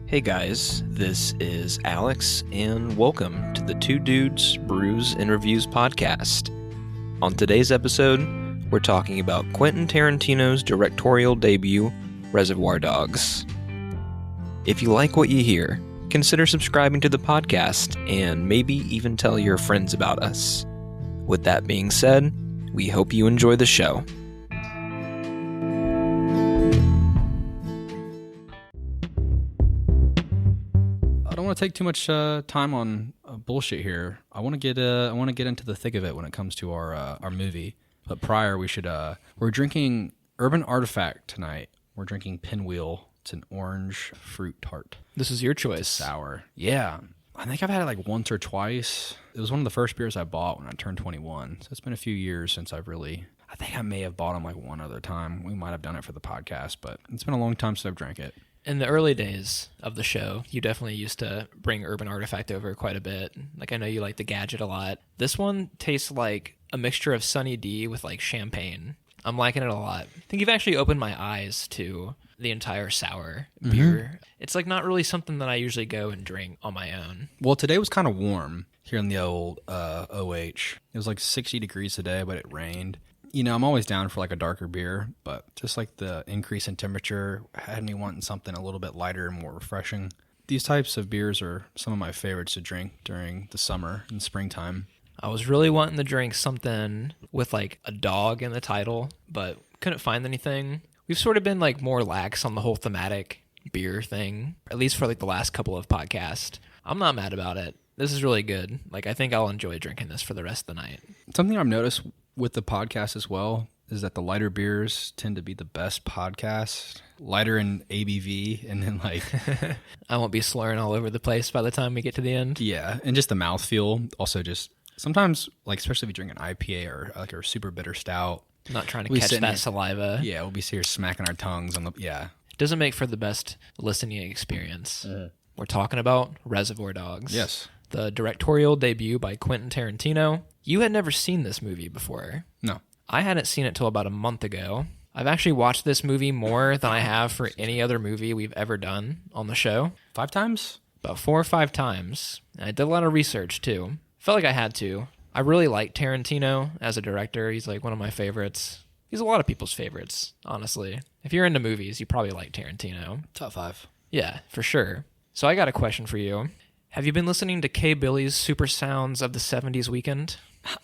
Hey guys, this is Alex, and welcome to the Two Dudes, Brews, and Reviews podcast. On today's episode, we're talking about Quentin Tarantino's directorial debut, Reservoir Dogs. If you like what you hear, consider subscribing to the podcast and maybe even tell your friends about us. With that being said, we hope you enjoy the show. I don't want to take too much time on bullshit here. I want to get into the thick of it when it comes to our movie. But prior, we're drinking Urban Artifact tonight. We're drinking Pinwheel. It's an orange fruit tart. This is your choice. It's sour. Yeah. I think I've had it like once or twice. It was one of the first beers I bought when I turned 21. So it's been a few years since I think I may have bought them like one other time. We might have done it for the podcast, but it's been a long time since I've drank it. In the early days of the show, you definitely used to bring Urban Artifact over quite a bit. Like, I know you like the Gadget a lot. This one tastes like a mixture of Sunny D with like champagne. I'm liking it a lot. I think you've actually opened my eyes to the entire sour beer. It's like not really something that I usually go and drink on my own. Well, today was kind of warm here in the old OH. It was like 60 degrees today, but it rained. You know, I'm always down for like a darker beer, but just like the increase in temperature had me wanting something a little bit lighter and more refreshing. These types of beers are some of my favorites to drink during the summer and springtime. I was really wanting to drink something with like a dog in the title, but couldn't find anything. We've sort of been like more lax on the whole thematic beer thing, at least for like the last couple of podcasts. I'm not mad about it. This is really good. Like, I think I'll enjoy drinking this for the rest of the night. Something I've noticed with the podcast as well is that the lighter beers tend to be the best podcast. Lighter in ABV, and then like I won't be slurring all over the place by the time we get to the end. Yeah, and just the mouthfeel. Also, just sometimes, like especially if you drink an IPA or like a super bitter stout, not trying to catch that saliva. Yeah, we'll be here smacking our tongues on the It doesn't make for the best listening experience. We're talking about Reservoir Dogs. Yes. The directorial debut by Quentin Tarantino. You had never seen this movie before. No. I hadn't seen it till about a month ago. I've actually watched this movie more than I have for any other movie we've ever done on the show. 5 times? About 4 or 5 times. And I did a lot of research too. Felt like I had to. I really like Tarantino as a director. He's like one of my favorites. He's a lot of people's favorites, honestly. If you're into movies, you probably like Tarantino. Top 5. Yeah, for sure. So I got a question for you. Have you been listening to K. Billy's Super Sounds of the 70s Weekend?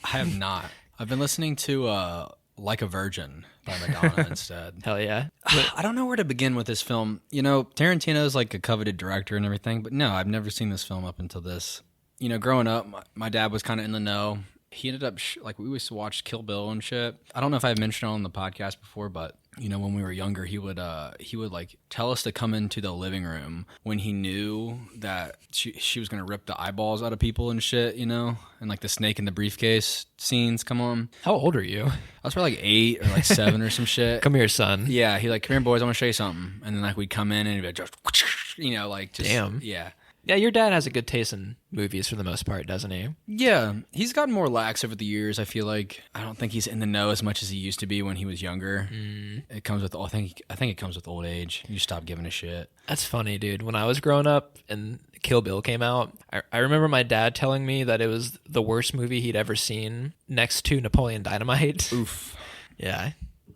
I have not. I've been listening to Like a Virgin by Madonna instead. Hell yeah. I don't know where to begin with this film. You know, Tarantino's like a coveted director and everything, but no, I've never seen this film up until this. You know, growing up, my dad was kind of in the know. He ended up, we used to watch Kill Bill and shit. I don't know if I've mentioned it on the podcast before, but, you know, when we were younger, he would like tell us to come into the living room when he knew that she was going to rip the eyeballs out of people and shit, you know? And like the snake in the briefcase scenes, come on. How old are you? I was probably like 8 or like 7 or some shit. Come here, son. Yeah, he like, come here, boys, I want to show you something. And then like we'd come in and he'd be like, just, you know, like just. Damn. Yeah. Yeah, your dad has a good taste in movies for the most part, doesn't he? Yeah, he's gotten more lax over the years. I feel like I don't think he's in the know as much as he used to be when he was younger. It comes with I think it comes with old age. You stop giving a shit. That's funny, dude. When I was growing up and Kill Bill came out, I remember my dad telling me that it was the worst movie he'd ever seen next to Napoleon Dynamite. Oof. Yeah,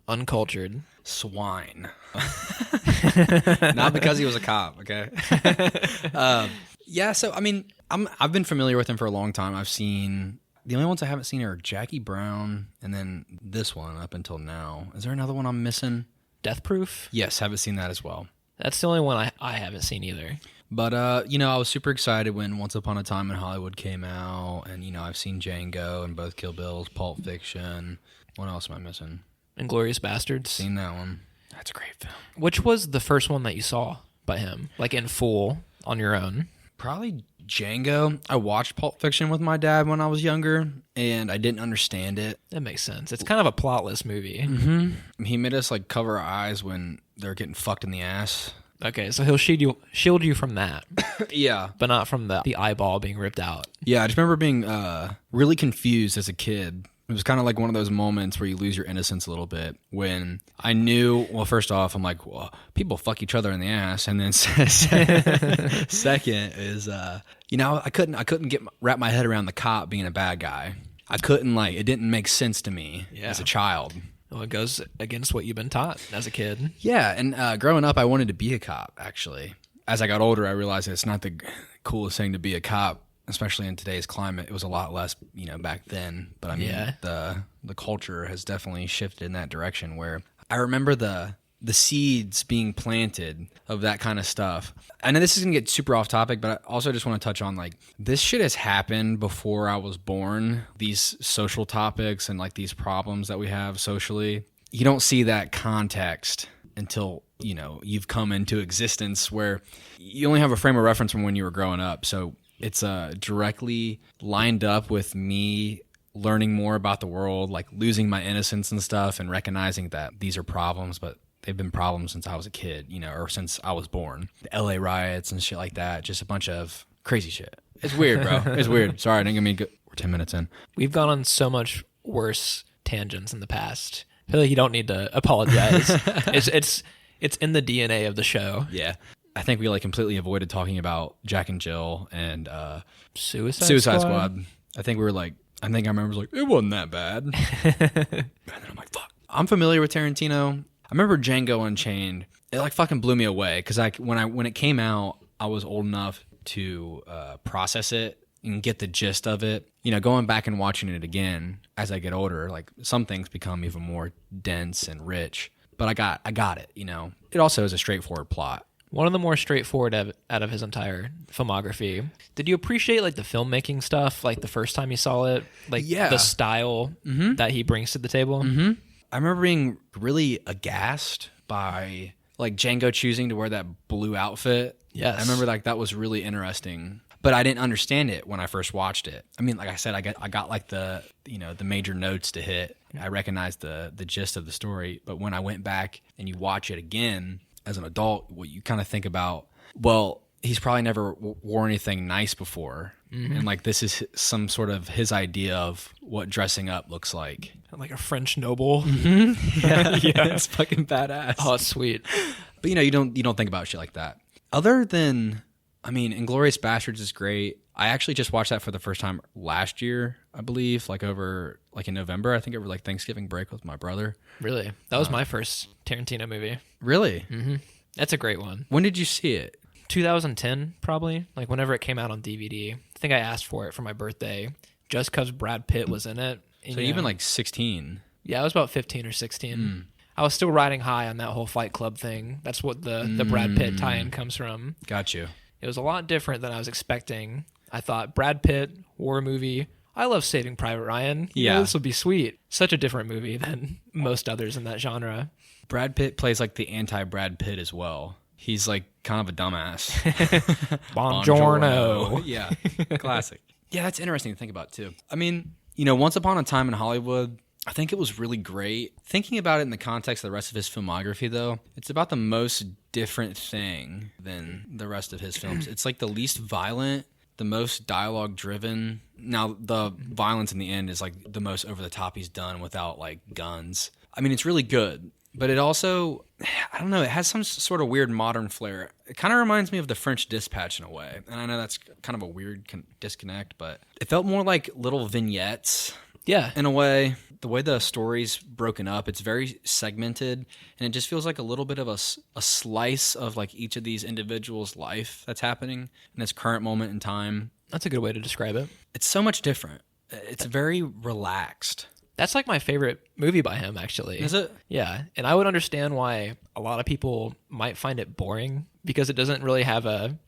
uncultured. Swine. Not because he was a cop, okay? Yeah, so I mean, I've been familiar with him for a long time. I've seen the only ones I haven't seen are Jackie Brown and then this one up until now. Is there another one I'm missing? Death Proof? Yes, haven't seen that as well. That's the only one I haven't seen either. But, you know, I was super excited when Once Upon a Time in Hollywood came out. And, you know, I've seen Django and both Kill Bills, Pulp Fiction. What else am I missing? Inglourious Bastards? Seen that one. That's a great film. Which was the first one that you saw by him? Like in full on your own? Probably Django. I watched Pulp Fiction with my dad when I was younger, and I didn't understand it. That makes sense. It's kind of a plotless movie. Mm-hmm. He made us, like, cover our eyes when they're getting fucked in the ass. Okay, so he'll shield you from that. Yeah. But not from the eyeball being ripped out. Yeah, I just remember being really confused as a kid It was kind of like one of those moments where you lose your innocence a little bit when I knew, well, first off, I'm like, well, people fuck each other in the ass. And then second is, I couldn't wrap my head around the cop being a bad guy. I couldn't, it didn't make sense to me as a child. Well, it goes against what you've been taught as a kid. Yeah, and growing up, I wanted to be a cop, actually. As I got older, I realized that it's not the coolest thing to be a cop, especially in today's climate. It was a lot less, back then. But I mean, the culture has definitely shifted in that direction where I remember the seeds being planted of that kind of stuff. I know this is going to get super off topic, but I also just want to touch on this shit has happened before I was born. These social topics and these problems that we have socially. You don't see that context until, you've come into existence where you only have a frame of reference from when you were growing up. So it's directly lined up with me learning more about the world, losing my innocence and stuff and recognizing that these are problems, but they've been problems since I was a kid, or since I was born. The LA riots and shit like that, just a bunch of crazy shit. It's weird, bro. It's weird. Sorry, I didn't get me good. We're 10 minutes in. We've gone on so much worse tangents in the past. I feel like you don't need to apologize. It's in the DNA of the show. Yeah. I think we completely avoided talking about Jack and Jill and Suicide Squad. I think we were I remember it wasn't that bad. And then I'm like, fuck. I'm familiar with Tarantino. I remember Django Unchained. It fucking blew me away because when it came out, I was old enough to process it and get the gist of it. Going back and watching it again as I get older, some things become even more dense and rich. But I got it. It also is a straightforward plot. One of the more straightforward out of his entire filmography. Did you appreciate the filmmaking stuff the first time you saw it? The style that he brings to the table? Mm-hmm. I remember being really aghast by Django choosing to wear that blue outfit. Yes. I remember that was really interesting. But I didn't understand it when I first watched it. I mean, like I said, I got the the major notes to hit. I recognized the gist of the story. But when I went back and you watch it again as an adult, what you kind of think about, well, he's probably never wore anything nice before. Mm-hmm. And this is some sort of his idea of what dressing up looks like. Like a French noble. Mm-hmm. Yeah, it's fucking badass. Oh, it's sweet. But you don't think about shit like that. Other than, Inglourious Bastards is great. I actually just watched that for the first time last year, I believe, over in November. I think over Thanksgiving break with my brother. Really? That was my first Tarantino movie. Really? Mm-hmm. That's a great one. When did you see it? 2010, probably. Whenever it came out on DVD. I think I asked for it for my birthday just because Brad Pitt was in it. And, so even 16? Yeah, I was about 15 or 16. I was still riding high on that whole Fight Club thing. That's what the Brad Pitt tie-in comes from. Got you. It was a lot different than I was expecting. I thought Brad Pitt, war movie. I love Saving Private Ryan. This would be sweet. Such a different movie than most others in that genre. Brad Pitt plays the anti-Brad Pitt as well. He's kind of a dumbass. Buongiorno. Yeah, classic. Yeah, that's interesting to think about too. Once Upon a Time in Hollywood, I think it was really great. Thinking about it in the context of the rest of his filmography, though, it's about the most different thing than the rest of his films. It's the least violent, the most dialogue-driven. Now, the violence in the end is the most over-the-top he's done without guns. It's really good. But it also, I don't know, it has some sort of weird modern flair. It kind of reminds me of The French Dispatch in a way. And I know that's kind of a weird disconnect, but it felt more like little vignettes. Yeah. In a way. The way the story's broken up, it's very segmented. And it just feels like a little bit of a slice of each of these individuals' life that's happening in this current moment in time. That's a good way to describe it. It's so much different. It's very relaxed. That's my favorite movie by him, actually. Is it? Yeah. And I would understand why a lot of people might find it boring because it doesn't really have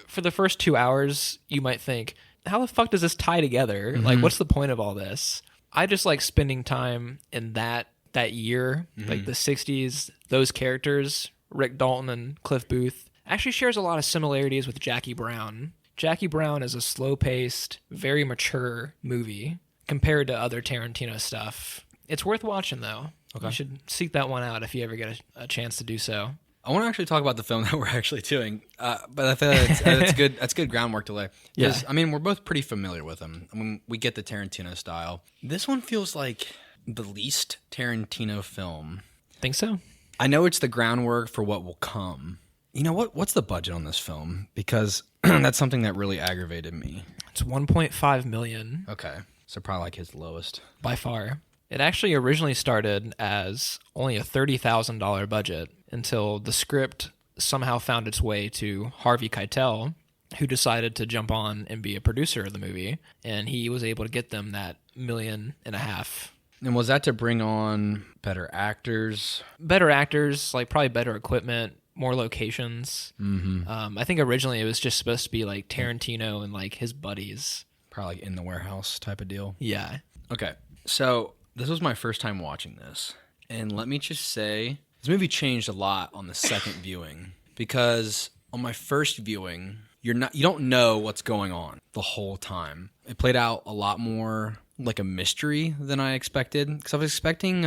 for the first 2 hours, you might think, how the fuck does this tie together? Mm-hmm. What's the point of all this? I just like spending time in that year, the 60s, those characters, Rick Dalton and Cliff Booth, actually shares a lot of similarities with Jackie Brown. Jackie Brown is a slow-paced, very mature movie compared to other Tarantino stuff. It's worth watching, though. Okay. You should seek that one out if you ever get a chance to do so. I want to actually talk about the film that we're actually doing, but I feel like it's good. That's good groundwork to lay. Yeah. We're both pretty familiar with him. We get the Tarantino style. This one feels like the least Tarantino film. Think so? I know it's the groundwork for what will come. You know what? What's the budget on this film? Because that's something that really aggravated me. It's 1.5 million. Okay. So probably like his lowest. By far. It actually originally started as only a $30,000 budget until the script somehow found its way to Harvey Keitel, who decided to jump on and be a producer of the movie, and he was able to get them that $1.5 million. And was that to bring on better actors? Better actors, like probably better equipment, more locations. Mm-hmm. I think originally it was just supposed to be like Tarantino and like his buddies. Probably like in the warehouse type of deal. Yeah. Okay. So this was my first time watching this. And let me just say, this movie changed a lot on the second viewing. Because on my first viewing, you don't know what's going on the whole time. It played out a lot more like a mystery than I expected. Because I was expecting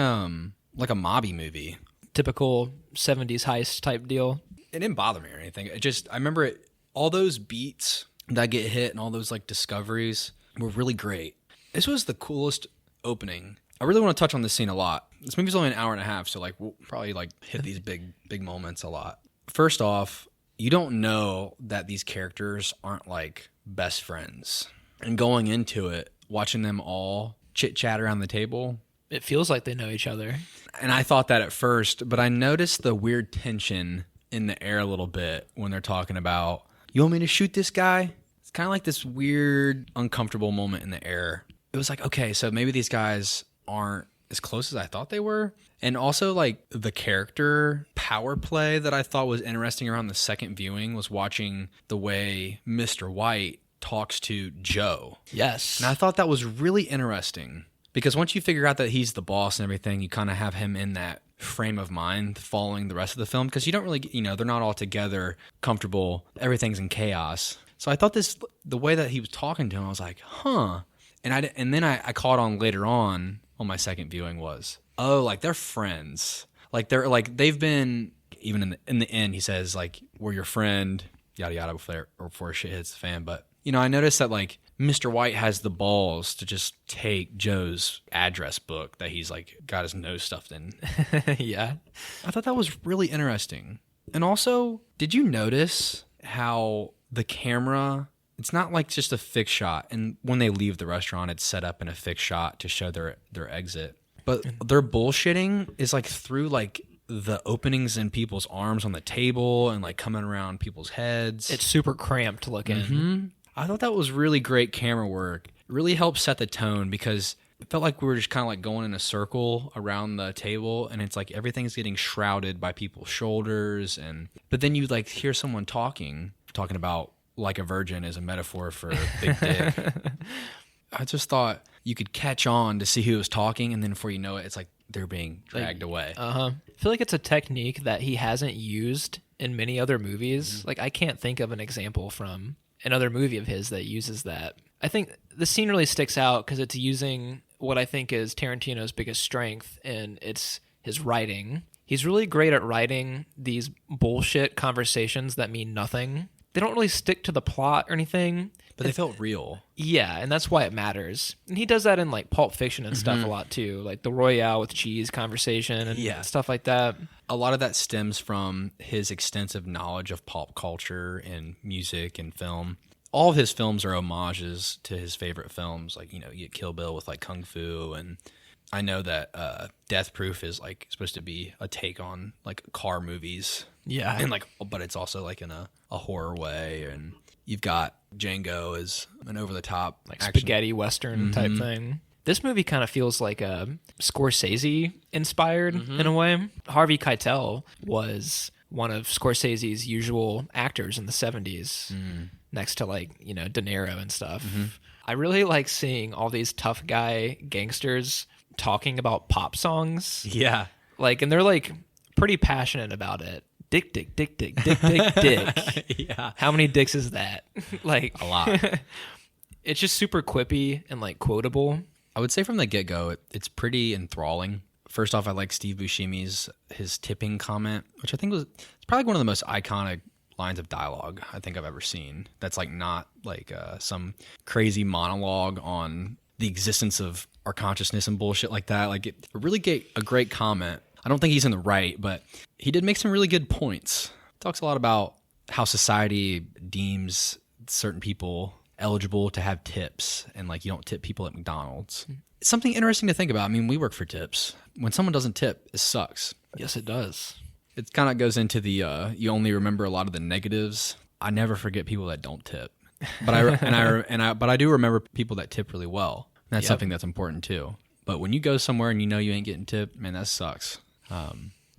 like a mobby movie. Typical 70s heist type deal. It didn't bother me or anything. I remember all those beats that get hit and all those like discoveries were really great. This was the coolest opening. I really want to touch on this scene a lot. This movie's only an hour and a half, so like we'll probably like hit these big moments a lot. First off, you don't know that these characters aren't like best friends. And going into it, watching them all chit-chat around the table, it feels like they know each other. And I thought that at first, but I noticed the weird tension in the air a little bit when they're talking about, you want me to shoot this guy? It's kind of like this weird, uncomfortable moment in the air. It was like, okay, so maybe these guys aren't as close as I thought they were. And also like the character power play that I thought was interesting around the second viewing was watching the way Mr. White talks to Joe. Yes. And I thought that was really interesting because once you figure out that he's the boss and everything, you kind of have him in that frame of mind following the rest of the film because you don't really, they're not all together, comfortable, everything's in chaos. So I thought the way that he was talking to him, I was like, huh. And then I caught on later on my second viewing was, oh, like they're friends. Like they're like they've been even in the end. He says like we're your friend, yada yada before shit hits the fan. But I noticed that like Mr. White has the balls to just take Joe's address book that he's like got his nose stuffed in. Yeah, I thought that was really interesting. And also, did you notice how the camera? It's not like just a fixed shot. And when they leave the restaurant, it's set up in a fixed shot to show their exit. But their bullshitting is like through like the openings in people's arms on the table and like coming around people's heads. It's super cramped looking. Mm-hmm. I thought that was really great camera work. It really helped set the tone because it felt like we were just kind of like going in a circle around the table and it's like everything's getting shrouded by people's shoulders. But then you like hear someone talking about like a virgin is a metaphor for a big dick. I just thought you could catch on to see who was talking, and then before you know it, it's like they're being dragged away. I feel like it's a technique that he hasn't used in many other movies. Mm-hmm. Like I can't think of an example from another movie of his that uses that. I think the scene really sticks out because it's using what I think is Tarantino's biggest strength, and it's his writing. He's really great at writing these bullshit conversations that mean nothing. They don't really stick to the plot or anything. But they felt real. Yeah, and that's why it matters. And he does that in like Pulp Fiction and stuff a lot too, like the Royale with cheese conversation and stuff like that. A lot of that stems from his extensive knowledge of pop culture and music and film. All of his films are homages to his favorite films. Like, you get Kill Bill with like Kung Fu, and I know that Death Proof is like supposed to be a take on like car movies. Yeah. And like, but it's also like in a horror way. And you've got Django as an over the top like spaghetti western type thing. This movie kind of feels like a Scorsese inspired in a way. Harvey Keitel was one of Scorsese's usual actors in the 70s next to like, De Niro and stuff. I really like seeing all these tough guy gangsters talking about pop songs. Yeah. Like, and they're like pretty passionate about it. Dick, dick, dick, dick, dick, dick, dick. Yeah. How many dicks is that? Like a lot. It's just super quippy and like quotable. I would say from the get-go, it's pretty enthralling. First off, I like Steve Buscemi's his tipping comment, which I think it's probably one of the most iconic lines of dialogue I think I've ever seen. That's like not like some crazy monologue on the existence of our consciousness and bullshit like that. Like it really gave a great comment. I don't think he's in the right, but he did make some really good points. Talks a lot about how society deems certain people eligible to have tips, and like you don't tip people at McDonald's. It's something interesting to think about. I mean, we work for tips. When someone doesn't tip, it sucks. Yes, it does. It kind of goes into the you only remember a lot of the negatives. I never forget people that don't tip, but I do remember people that tip really well. That's something that's important too. But when you go somewhere and you know you ain't getting tipped, man, that sucks.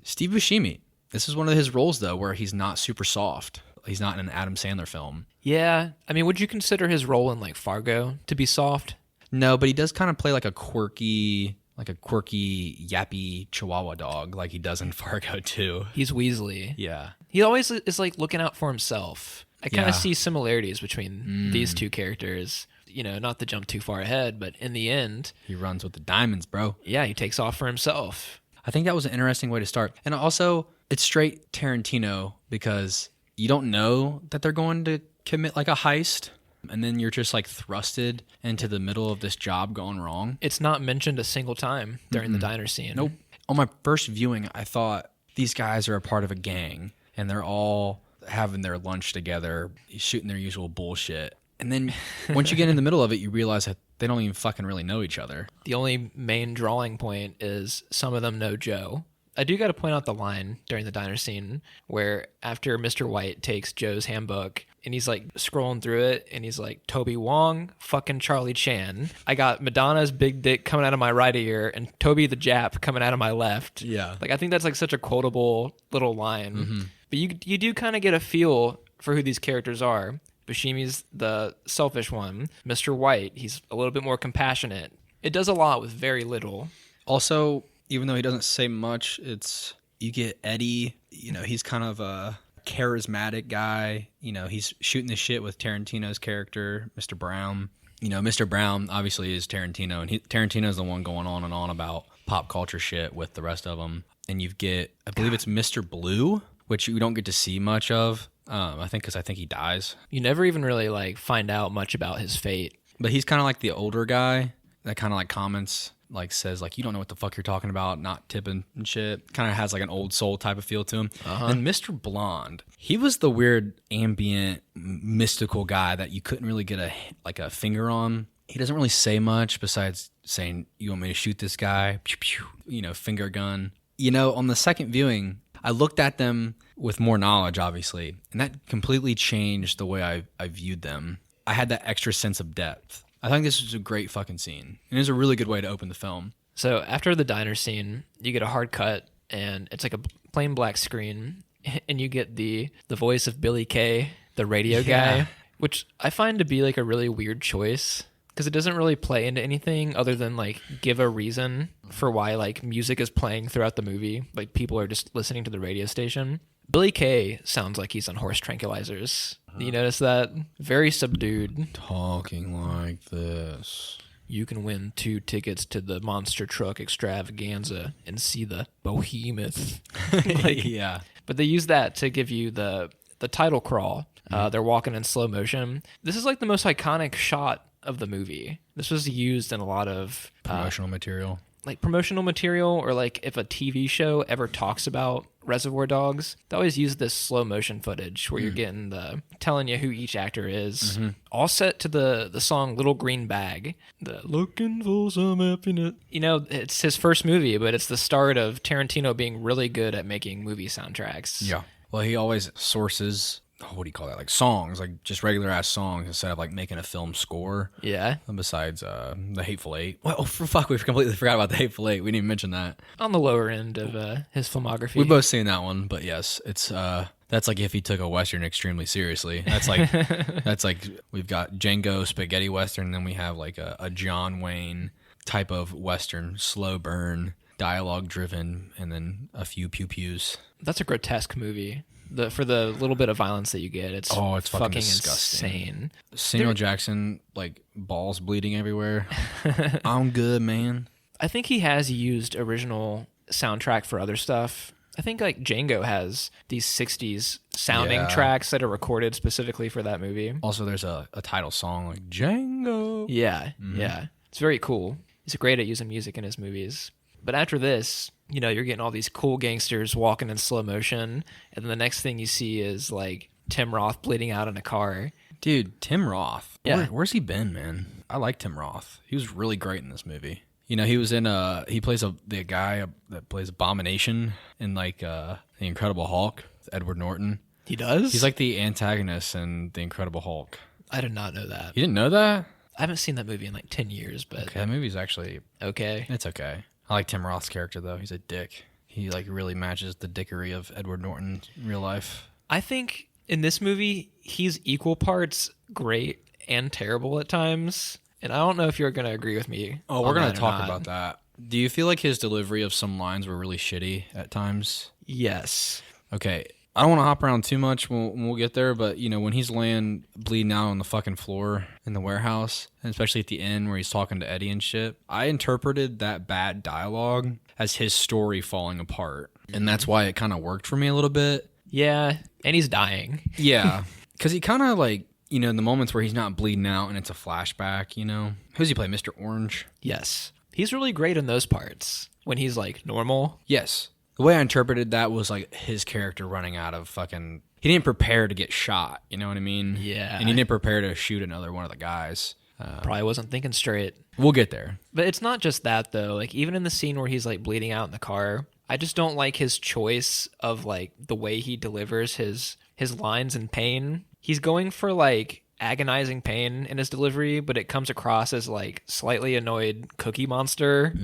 Steve Buscemi. This is one of his roles though, where he's not super soft. He's not in an Adam Sandler film. Yeah, I mean, would you consider his role in like Fargo to be soft? No, but he does kind of play like a quirky, yappy Chihuahua dog, like he does in Fargo too. He's Weasley. Yeah, he always is like looking out for himself. I kind of see similarities between these two characters. You know, not to jump too far ahead, but in the end, he runs with the diamonds, bro. Yeah, he takes off for himself. I think that was an interesting way to start. And also, it's straight Tarantino because you don't know that they're going to commit like a heist, and then you're just like thrusted into the middle of this job going wrong. It's not mentioned a single time during the diner scene. Nope. On my first viewing, I thought these guys are a part of a gang, and they're all having their lunch together, shooting their usual bullshit. And then once you get in the middle of it, you realize that they don't even fucking really know each other. The only main drawing point is some of them know Joe. I do got to point out the line during the diner scene where after Mr. White takes Joe's handbook and he's like scrolling through it and he's like, Toby Wong, fucking Charlie Chan. I got Madonna's big dick coming out of my right ear and Toby the Jap coming out of my left. Yeah. Like, I think that's like such a quotable little line. But you do kind of get a feel for who these characters are. Buscemi's the selfish one. Mr. White, he's a little bit more compassionate. It does a lot with very little. Also, even though he doesn't say much, you get Eddie. You know, he's kind of a charismatic guy. You know, he's shooting the shit with Tarantino's character, Mr. Brown. You know, Mr. Brown obviously is Tarantino, and Tarantino's the one going on and on about pop culture shit with the rest of them. And you get, I believe it's Mr. Blue, which you don't get to see much of. I think he dies. You never even really like find out much about his fate. But he's kind of like the older guy that kind of like comments, like says like, you don't know what the fuck you're talking about, not tipping and shit. Kind of has like an old soul type of feel to him. And Mr. Blonde, he was the weird ambient mystical guy that you couldn't really get a finger on. He doesn't really say much besides saying, you want me to shoot this guy? Pew, pew. You know, finger gun. You know, on the second viewing, I looked at them with more knowledge, obviously, and that completely changed the way I viewed them. I had that extra sense of depth. I think this was a great fucking scene, and it was a really good way to open the film. So after the diner scene, you get a hard cut, and it's like a plain black screen, and you get the voice of Billy Kay, the radio guy, which I find to be like a really weird choice. Because it doesn't really play into anything other than like give a reason for why like music is playing throughout the movie. Like people are just listening to the radio station. Billy Kay sounds like he's on horse tranquilizers. You notice that? Very subdued. Talking like this. You can win 2 tickets to the Monster Truck Extravaganza and see the behemoth. Yeah. But they use that to give you the title crawl. They're walking in slow motion. This is like the most iconic shot of the movie. This was used in a lot of promotional material. Like promotional material, or like if a TV show ever talks about Reservoir Dogs, they always use this slow motion footage where you're getting telling you who each actor is. All set to the song Little Green Bag. The looking for some happiness. You know, it's his first movie, but it's the start of Tarantino being really good at making movie soundtracks. Yeah. Well, he always sources, what do you call that? Like songs, like just regular ass songs instead of like making a film score. Yeah. And besides the Hateful Eight. Well, for fuck, we completely forgot about the Hateful Eight. We didn't even mention that. On the lower end of his filmography. We've both seen that one, but yes, it's that's like if he took a Western extremely seriously. That's like we've got Django spaghetti Western, and then we have like a John Wayne type of Western, slow burn, dialogue driven, and then a few pew-pews. That's a grotesque movie. For the little bit of violence that you get, it's fucking disgusting. Insane. Samuel Jackson, like balls bleeding everywhere. I'm good, man. I think he has used original soundtrack for other stuff. I think like Django has these 60s sounding tracks that are recorded specifically for that movie. Also, there's a title song like Django. Yeah, yeah. It's very cool. He's great at using music in his movies. But after this, you know, you're getting all these cool gangsters walking in slow motion, and then the next thing you see is like Tim Roth bleeding out in a car. Dude, Tim Roth. Yeah. Where's he been, man? I like Tim Roth. He was really great in this movie. You know, he was in he plays the guy that plays Abomination in like The Incredible Hulk, Edward Norton. He does? He's like the antagonist in The Incredible Hulk. I did not know that. You didn't know that? I haven't seen that movie in like 10 years, but Okay, that movie's actually okay. it's okay. I like Tim Roth's character though. He's a dick. He like really matches the dickery of Edward Norton in real life. I think in this movie, he's equal parts great and terrible at times. And I don't know if you're going to agree with me. Oh, we're going that to or talk not. about that. Do you feel like his delivery of some lines were really shitty at times? Yes. Okay, I don't want to hop around too much when we'll get there, but, you know, when he's laying bleeding out on the fucking floor in the warehouse, and especially at the end where he's talking to Eddie and shit, I interpreted that bad dialogue as his story falling apart. And that's why it kind of worked for me a little bit. Yeah, and he's dying. Yeah, because he kind of like, you know, in the moments where he's not bleeding out and it's a flashback, you know. Who's he play, Mr. Orange? Yes. He's really great in those parts when he's like normal. Yes. The way I interpreted that was like his character running out of fucking... He didn't prepare to get shot, you know what I mean? Yeah. And he didn't prepare to shoot another one of the guys. Probably wasn't thinking straight. We'll get there. But it's not just that though. Like even in the scene where he's like bleeding out in the car, I just don't like his choice of like the way he delivers his lines in pain. He's going for like agonizing pain in his delivery, but it comes across as like slightly annoyed Cookie Monster,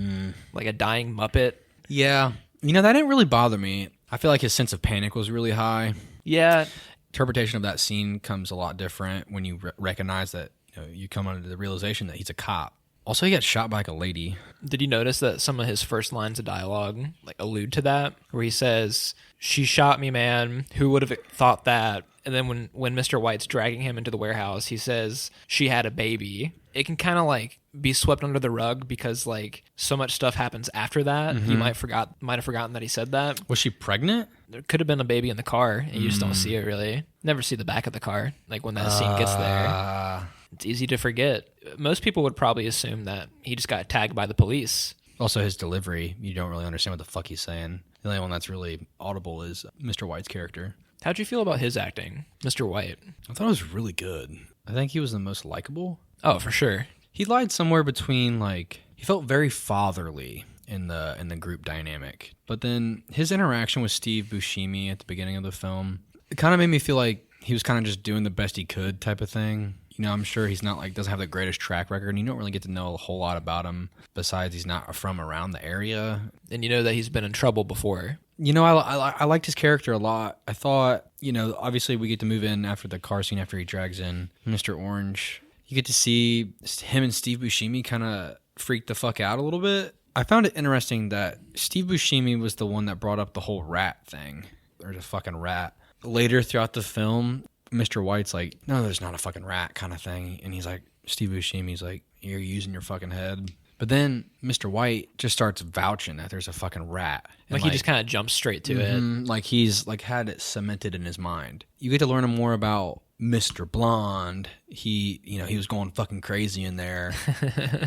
like a dying Muppet. Yeah. You know, that didn't really bother me. I feel like his sense of panic was really high. Yeah. Interpretation of that scene comes a lot different when you recognize that, you know, you come under the realization that he's a cop. Also, he got shot by like a lady. Did you notice that some of his first lines of dialogue like allude to that? Where he says, "She shot me, man. Who would have thought that?" And then when Mr. White's dragging him into the warehouse, he says, "She had a baby." It can kind of like be swept under the rug because like so much stuff happens after that. He might have forgotten that he said that. Was she pregnant? There could have been a baby in the car, and you just don't see it really. Never see the back of the car. Like when that scene gets there, it's easy to forget. Most people would probably assume that he just got tagged by the police. Also, his delivery, you don't really understand what the fuck he's saying. The only one that's really audible is Mr. White's character. How'd you feel about his acting, Mr. White? I thought it was really good. I think he was the most likable. Oh, for sure. He lied somewhere between like he felt very fatherly in the group dynamic, but then his interaction with Steve Buscemi at the beginning of the film, it kind of made me feel like he was kind of just doing the best he could type of thing. You know, I'm sure he's not like doesn't have the greatest track record, and you don't really get to know a whole lot about him besides he's not from around the area. And you know that he's been in trouble before. You know, I liked his character a lot. I thought, you know, obviously we get to move in after the car scene after he drags in Mr. Orange. You get to see him and Steve Buscemi kind of freak the fuck out a little bit. I found it interesting that Steve Buscemi was the one that brought up the whole rat thing. There's a fucking rat. Later throughout the film, Mr. White's like, "No, there's not a fucking rat," kind of thing. And he's like, Steve Buscemi's like, "You're using your fucking head." But then Mr. White just starts vouching that there's a fucking rat. And Like he just kind of jumps straight to it. Like he's like had it cemented in his mind. You get to learn more about Mr. Blonde. He, you know, he was going fucking crazy in there.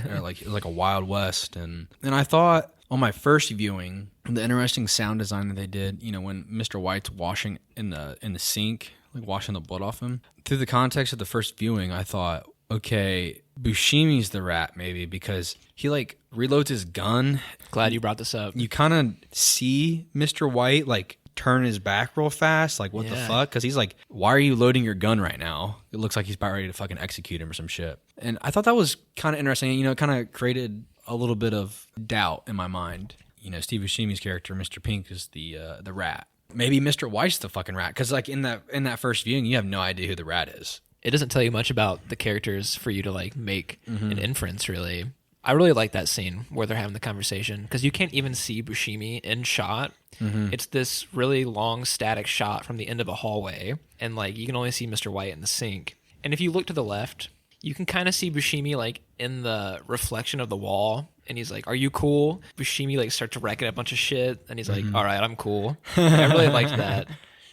Or like it was like a Wild West. And I thought on my first viewing, the interesting sound design that they did, you know, when Mr. White's washing in the sink, like washing the blood off him. Through the context of the first viewing, I thought, okay, Buscemi's the rat maybe because he like reloads his gun. Glad you brought this up. You kind of see Mr. White like turn his back real fast, like what the fuck? Because he's like, "Why are you loading your gun right now?" It looks like he's about ready to fucking execute him or some shit. And I thought that was kind of interesting. You know, it kind of created a little bit of doubt in my mind. You know, Steve Buscemi's character, Mr. Pink, is the rat. Maybe Mr. White's the fucking rat because like in that first viewing, you have no idea who the rat is. It doesn't tell you much about the characters for you to like make an inference, really. I really like that scene where they're having the conversation because you can't even see Buscemi in shot. It's this really long static shot from the end of a hallway, and like you can only see Mr. White in the sink. And if you look to the left, you can kind of see Buscemi like in the reflection of the wall, and he's like, "Are you cool?" Buscemi like starts wrecking a bunch of shit, and he's like, "All right, I'm cool." I really liked that.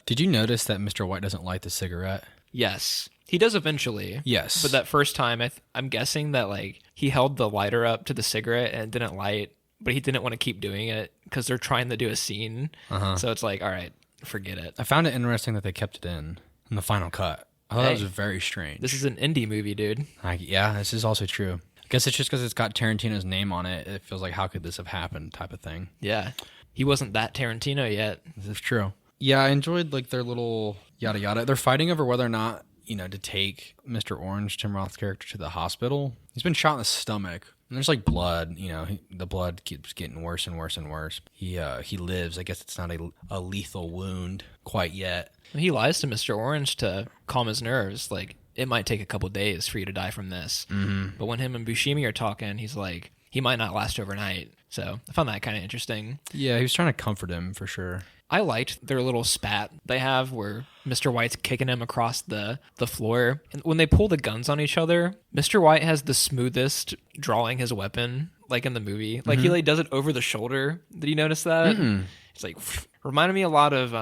Did you notice that Mr. White doesn't light the cigarette? Yes. He does eventually. Yes. But that first time, I'm guessing that like he held the lighter up to the cigarette and it didn't light, but he didn't want to keep doing it because they're trying to do a scene. So it's like, all right, forget it. I found it interesting that they kept it in the final cut. I thought that was very strange. This is an indie movie, dude. Yeah, this is also true. I guess it's just because it's got Tarantino's name on it. It feels like, how could this have happened type of thing. Yeah. He wasn't that Tarantino yet. This is true. Yeah, I enjoyed like their little yada yada. They're fighting over whether or not, to take Mr. Orange, Tim Roth's character, to the hospital. He's been shot in the stomach. And there's like blood, the blood keeps getting worse and worse and worse. He lives. I guess it's not a lethal wound quite yet. He lies to Mr. Orange to calm his nerves. Like, it might take a couple days for you to die from this. Mm-hmm. But when him and Buscemi are talking, he's like, he might not last overnight. So I found that kind of interesting. Yeah, he was trying to comfort him for sure. I liked their little spat they have where Mr. White's kicking him across the floor. And when they pull the guns on each other, Mr. White has the smoothest drawing his weapon, like in the movie. Like he does it over the shoulder. Did you notice that? It's like, reminded me a lot of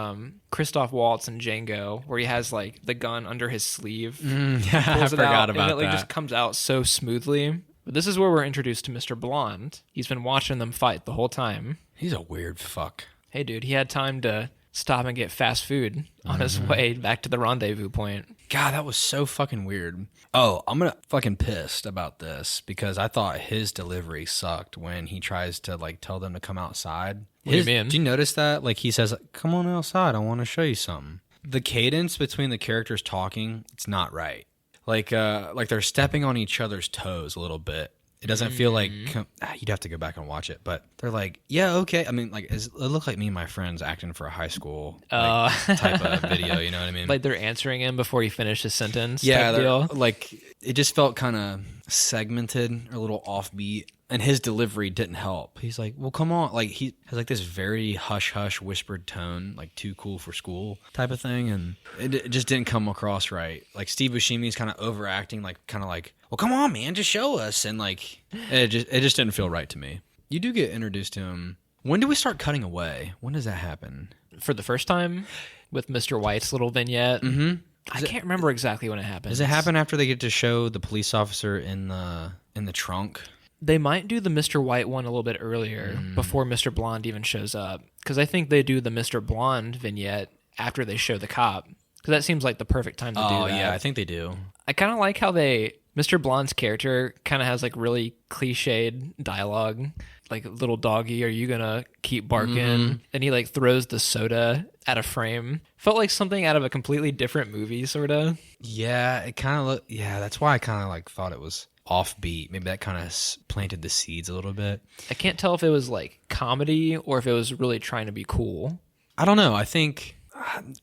Christoph Waltz and Django, where he has like the gun under his sleeve. Yeah, I forgot about and it just comes out so smoothly. But this is where we're introduced to Mr. Blonde. He's been watching them fight the whole time. He's a weird fuck. Hey, dude, he had time to stop and get fast food on his way back to the rendezvous point. God, that was so fucking weird. Oh, I'm gonna fucking pissed about this because I thought his delivery sucked when he tries to like tell them to come outside. What do you mean? Do you notice that? Like he says, "Come on outside. I want to show you something." The cadence between the characters talking, it's not right. Like they're stepping on each other's toes a little bit. It doesn't feel like you'd have to go back and watch it, but they're like, yeah, okay. I mean, like it looked like me and my friends acting for a high school type of video. You know what I mean? Like they're answering him before he finished his sentence. Yeah, type deal. Like it just felt kind of segmented or a little offbeat, and his delivery didn't help. He's like, well, come on. Like he has like this very hush hush whispered tone, like too cool for school type of thing, and it just didn't come across right. Like Steve Buscemi's kind of overacting, like kind of like, well, come on, man, just show us. And like, it just didn't feel right to me. You do get introduced to him. When do we start cutting away? When does that happen? For the first time with Mr. White's little vignette. Mm-hmm. I can't remember exactly when it happens. Does it happen after they get to show the police officer in the trunk? They might do the Mr. White one a little bit earlier before Mr. Blonde even shows up. Because I think they do the Mr. Blonde vignette after they show the cop. Because that seems like the perfect time to do that. Oh, yeah, I think they do. I kind of like how Mr. Blonde's character kind of has like really cliched dialogue. Like, little doggy, are you going to keep barking? Mm-hmm. And he like throws the soda at a frame. Felt like something out of a completely different movie, sort of. Yeah, it kind of looked, yeah, that's why I kind of like thought it was offbeat. Maybe that kind of planted the seeds a little bit. I can't tell if it was like comedy or if it was really trying to be cool. I don't know. I think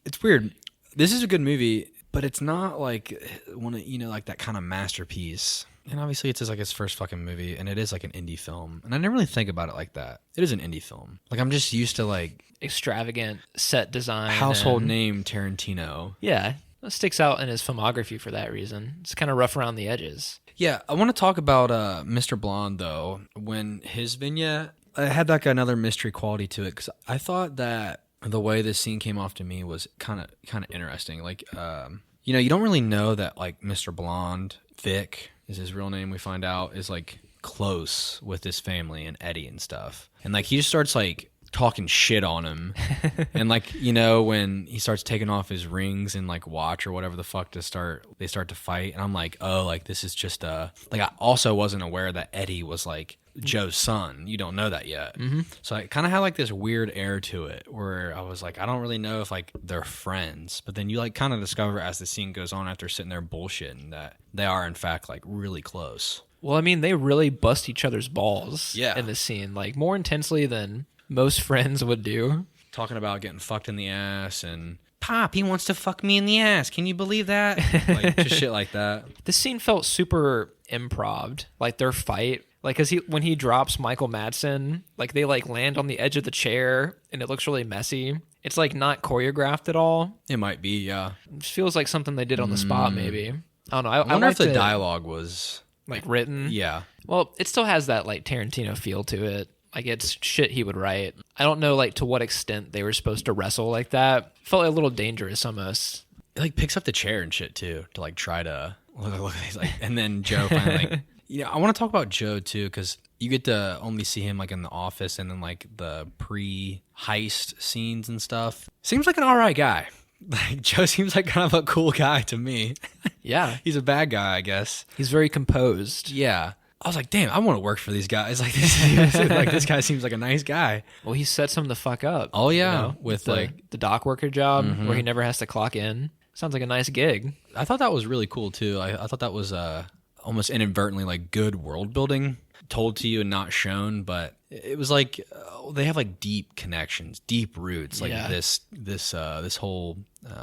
it's weird. This is a good movie, but it's not like one of, like that kind of masterpiece. And obviously it's just like his first fucking movie, and it is like an indie film. And I never really think about it like that. It is an indie film. Like I'm just used to like extravagant set design, household name Tarantino. Yeah, that sticks out in his filmography for that reason. It's kind of rough around the edges. Yeah, I want to talk about Mr. Blonde though. When his vignette, it had like another mystery quality to it, because I thought that the way this scene came off to me was kind of interesting. Like, you don't really know that like Mr. Blonde, Vic is his real name, we find out, is like close with his family and Eddie and stuff. And like he just starts like talking shit on him. And like, when he starts taking off his rings and like watch or whatever the fuck they start to fight. And I'm like, oh, like this is just like I also wasn't aware that Eddie was like Joe's son. You don't know that yet. Mm-hmm. So I kind of had like this weird air to it where I was like, I don't really know if like they're friends, but then you like kind of discover as the scene goes on after sitting there bullshitting that they are in fact like really close. Well, I mean, they really bust each other's balls in this scene, like more intensely than most friends would do. Talking about getting fucked in the ass and Pop, he wants to fuck me in the ass. Can you believe that? Like just shit like that. This scene felt super improv, like their fight. Like, cause when he drops Michael Madsen, like they like land on the edge of the chair and it looks really messy. It's like not choreographed at all. It might be, yeah. It just feels like something they did on the spot, maybe. I don't know. I wonder if the dialogue was like written. Yeah. Well, it still has that like Tarantino feel to it. Like it's shit he would write. I don't know like to what extent they were supposed to wrestle like that. Felt a little dangerous almost. It like picks up the chair and shit too to like try to look. He's like, and then Joe finally like, I want to talk about Joe too because you get to only see him like in the office and then like the pre-heist scenes and stuff. Seems like an alright guy. Like Joe seems like kind of a cool guy to me. Yeah, He's a bad guy, I guess. he's very composed. Yeah. I was like, damn, I want to work for these guys. Like this guy seems like a nice guy. Well, he sets him the fuck up. Oh yeah, you know, with the dock worker job where he never has to clock in. Sounds like a nice gig. I thought that was really cool too. I thought that was almost inadvertently like good world building, told to you and not shown, but it was like they have like deep connections, deep roots, like this whole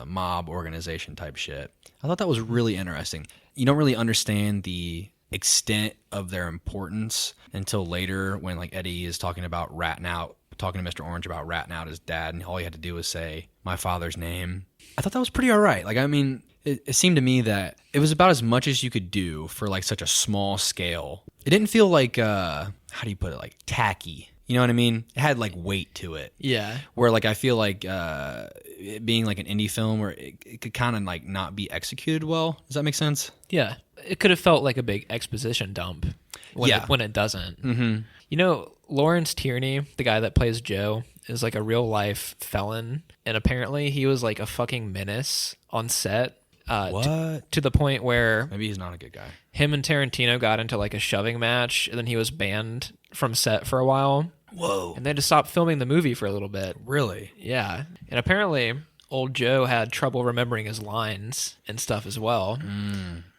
mob organization type shit. I thought that was really interesting. You don't really understand the extent of their importance until later when like Eddie is talking to Mr. Orange about ratting out his dad, and all he had to do was say my father's name. I thought that was pretty all right. Like, I mean, it seemed to me that it was about as much as you could do for like such a small scale. It didn't feel like how do you put it, like tacky. You know what I mean? It had like weight to it. Yeah. Where like I feel like it being like an indie film where it could kind of like not be executed well. Does that make sense? Yeah. It could have felt like a big exposition dump when it doesn't. Mm-hmm. You know, Lawrence Tierney, the guy that plays Joe, is like a real life felon, and apparently he was like a fucking menace on set. What? To the point where Maybe he's not a good guy. him and Tarantino got into like a shoving match, and then he was banned from set for a while. Whoa. And they had to stop filming the movie for a little bit. Really? Yeah. And apparently old Joe had trouble remembering his lines and stuff as well.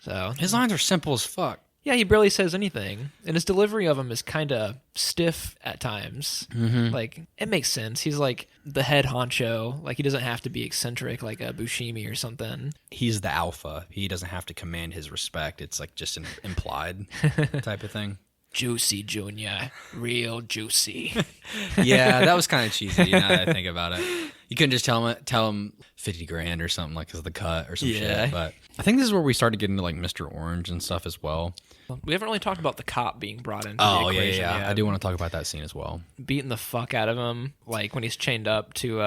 So His lines are simple as fuck. yeah, he barely says anything, and his delivery of them is kind of stiff at times. Like, it makes sense. He's like the head honcho. Like, he doesn't have to be eccentric like a Buscemi or something. He's the alpha. He doesn't have to command his respect. It's like just an implied type of thing. Juicy Junior, real juicy. Yeah, that was kind of cheesy now that I think about it. You couldn't just tell him 50 grand or something like as the cut or some shit. But I think this is where we started getting into like Mr. Orange and stuff as well. We haven't really talked about the cop being brought into the equation yet. I do want to talk about that scene as well. Beating the fuck out of him, like when he's chained up to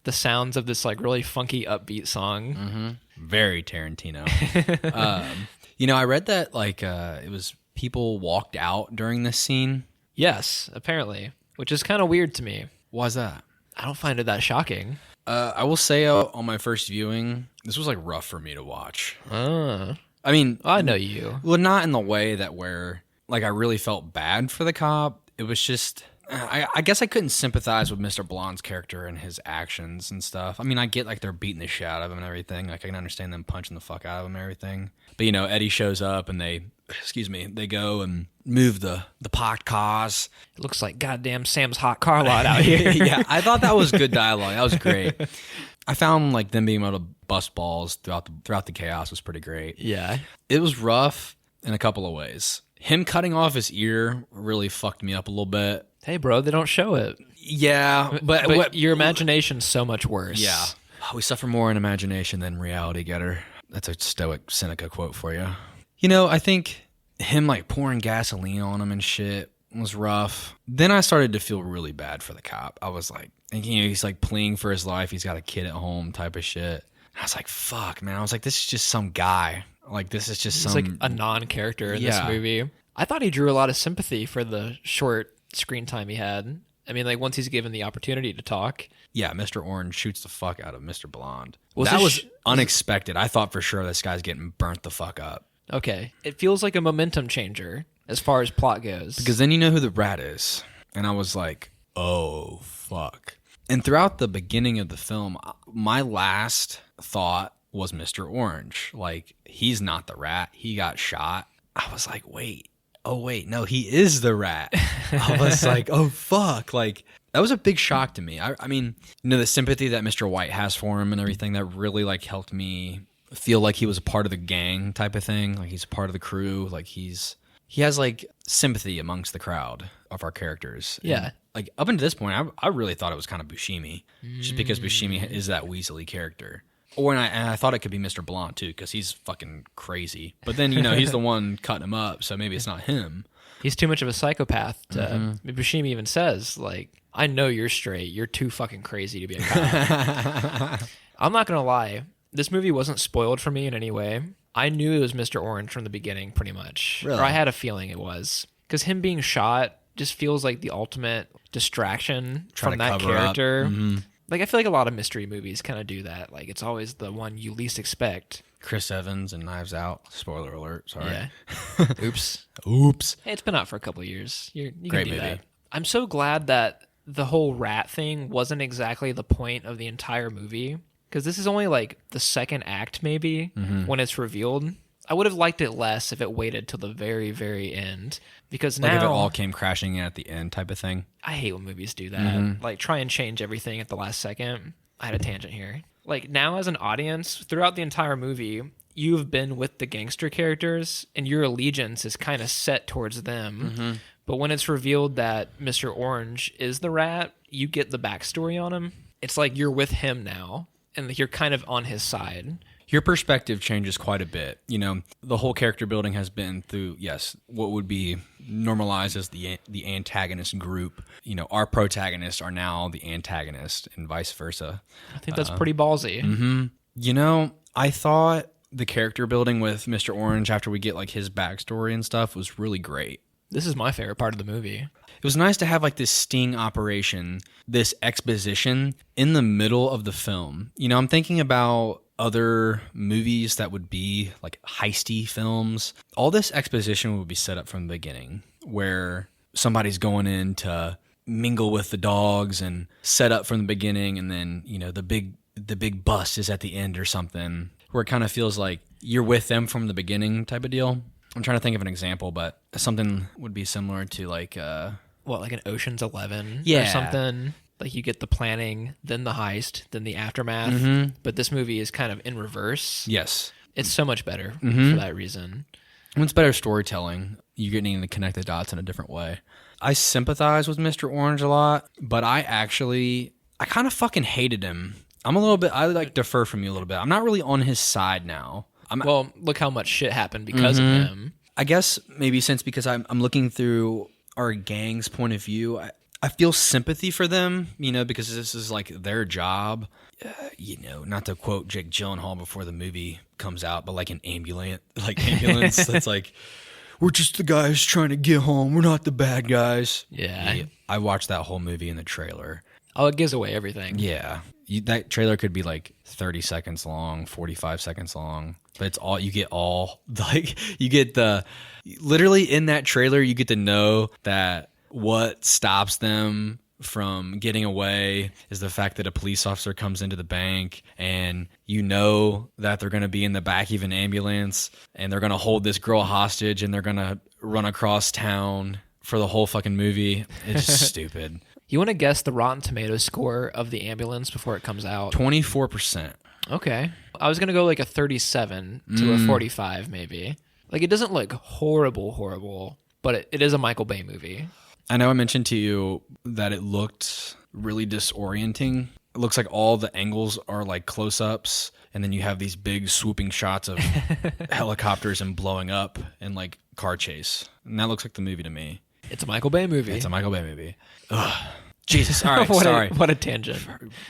the sounds of this like really funky upbeat song. Very Tarantino. I read that like it was people walked out during this scene. Yes, apparently, which is kind of weird to me. Why's that? I don't find it that shocking. I will say on my first viewing, this was like rough for me to watch. I mean, I know you. Well, not in the way that where like I really felt bad for the cop. It was just I guess I couldn't sympathize with Mr. Blonde's character and his actions and stuff. I mean, I get like they're beating the shit out of him and everything. Like I can understand them punching the fuck out of him and everything. But Eddie shows up and they go and move the parked cars. It looks like goddamn Sam's hot car lot out here. Yeah, I thought that was good dialogue. That was great. I found like them being able to bust balls throughout the chaos was pretty great. Yeah. It was rough in a couple of ways. Him cutting off his ear really fucked me up a little bit. Hey, bro, they don't show it. Yeah, but your imagination's so much worse. Yeah. We suffer more in imagination than reality, Getter. That's a Stoic Seneca quote for you. I think him like pouring gasoline on him and shit was rough. Then I started to feel really bad for the cop. I was like, he's like pleading for his life. He's got a kid at home type of shit. I was like, fuck, man. I was like, this is just some guy. Like, this is just He's like a non-character in this movie. I thought he drew a lot of sympathy for the short screen time he had. I mean, like, once he's given the opportunity to talk. Yeah, Mr. Orange shoots the fuck out of Mr. Blonde. That was unexpected. I thought for sure this guy's getting burnt the fuck up. Okay. It feels like a momentum changer as far as plot goes. Because then you know who the rat is. And I was like, oh, fuck. And throughout the beginning of the film, my last thought was Mr. Orange. Like, he's not the rat. He got shot. I was like, wait. Oh, wait. No, he is the rat. I was like, oh, fuck. Like, that was a big shock to me. I mean, the sympathy that Mr. White has for him and everything, that really, like, helped me feel like he was a part of the gang type of thing. Like, he's a part of the crew. Like, he has, like, sympathy amongst the crowd of our characters. Yeah. And, like, up until this point, I really thought it was kind of Buscemi. Just because Buscemi is that weaselly character. And I thought it could be Mr. Blonde, too, because he's fucking crazy. But then, he's the one cutting him up, so maybe it's not him. He's too much of a psychopath. Buscemi even says, like, I know you're straight. You're too fucking crazy to be a cop. I'm not going to lie. This movie wasn't spoiled for me in any way. I knew it was Mr. Orange from the beginning, pretty much. Really? Or I had a feeling it was. Because him being shot just feels like the ultimate distraction from that character. Mm-hmm. Like, I feel like a lot of mystery movies kind of do that. Like, it's always the one you least expect. Chris Evans and Knives Out. Spoiler alert. Sorry. Yeah. Oops. Oops. Hey, it's been out for a couple of years. You Great can do movie. that. I'm so glad that the whole rat thing wasn't exactly the point of the entire movie. Because this is only like the second act, maybe, when it's revealed. I would have liked it less if it waited till the very, very end. Because now, Like if it all came crashing in at the end type of thing. I hate when movies do that. Like, try and change everything at the last second. I had a tangent here. Like, now as an audience, throughout the entire movie, you've been with the gangster characters, and your allegiance is kind of set towards them. But when it's revealed that Mr. Orange is the rat, you get the backstory on him. It's like you're with him now, and you're kind of on his side. Your perspective changes quite a bit. You know, the whole character building has been through, yes, what would be normalized as the antagonist group. You know, our protagonists are now the antagonist and vice versa. I think that's pretty ballsy. You know, I thought the character building with Mr. Orange after we get like his backstory and stuff was really great. This is my favorite part of the movie. It was nice to have like this sting operation, this exposition in the middle of the film. You know, I'm thinking about other movies that would be like heisty films. All this exposition would be set up from the beginning, where somebody's going in to mingle with the dogs and set up from the beginning, and then, you know, the big bust is at the end or something, where it kind of feels like you're with them from the beginning type of deal. I'm trying to think of an example, but something would be similar to like Like an Ocean's 11 Yeah. or something? Like, you get the planning, then the heist, then the aftermath. But this movie is kind of in reverse. yes. It's so much better for that reason. When it's better storytelling, you're getting to connect the dots in a different way. I sympathize with Mr. Orange a lot, but I kind of fucking hated him. I like defer from you a little bit. I'm not really on his side now. Well, look how much shit happened because of him. I guess maybe because I'm looking through our gang's point of view, I feel sympathy for them, you know, because this is like their job. You know, not to quote Jake Gyllenhaal before the movie comes out, but like an ambulance that's like, we're just the guys trying to get home. We're not the bad guys. Yeah. I watched that whole movie in the trailer. Oh, it gives away everything. Yeah. That trailer could be like 30 seconds long, 45 seconds long, but it's all, you get literally in that trailer, you get to know that what stops them from getting away is the fact that a police officer comes into the bank, and you know that they're going to be in the back of an ambulance, and they're going to hold this girl hostage, and they're going to run across town for the whole fucking movie. It's just stupid. You want to guess the Rotten Tomatoes score of the ambulance before it comes out? 24%. Okay. I was going to go like a 37 to a 45 maybe. Like, it doesn't look horrible, but it is a Michael Bay movie. I know I mentioned to you that it looked really disorienting. It looks like all the angles are like close-ups, and then you have these big swooping shots of helicopters and blowing up and like car chase. And that looks like the movie to me. It's a Michael Bay movie. It's a Michael Bay movie. Ugh. Jesus. All right, what sorry. What a tangent.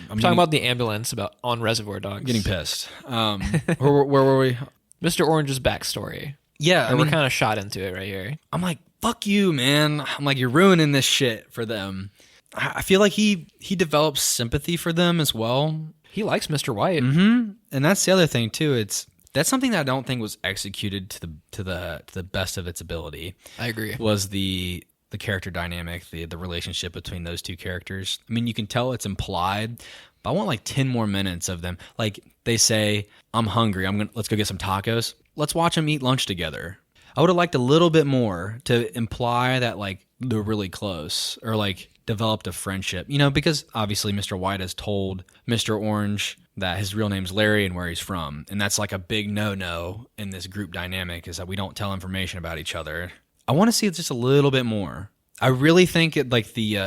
I'm talking about the ambulance on Reservoir Dogs. Getting pissed. Where were we? Mr. Orange's backstory. Yeah, We're kind of shot into it right here. I'm like, fuck you, man. I'm like, you're ruining this shit for them. I feel like he develops sympathy for them as well. He likes Mr. White. Mm-hmm. And that's the other thing too. That's something that I don't think was executed to the best of its ability. I agree. Was the character dynamic, the relationship between those two characters. I mean, you can tell it's implied, but I want like 10 more minutes of them. Like, they say, I'm hungry. Let's go get some tacos. Let's watch them eat lunch together. I would have liked a little bit more to imply that like they're really close, or like developed a friendship, you know, because obviously Mr. White has told Mr. Orange that his real name's Larry and where he's from. And that's like a big no-no in this group dynamic, is that we don't tell information about each other. I want to see it just a little bit more. I really think it, like the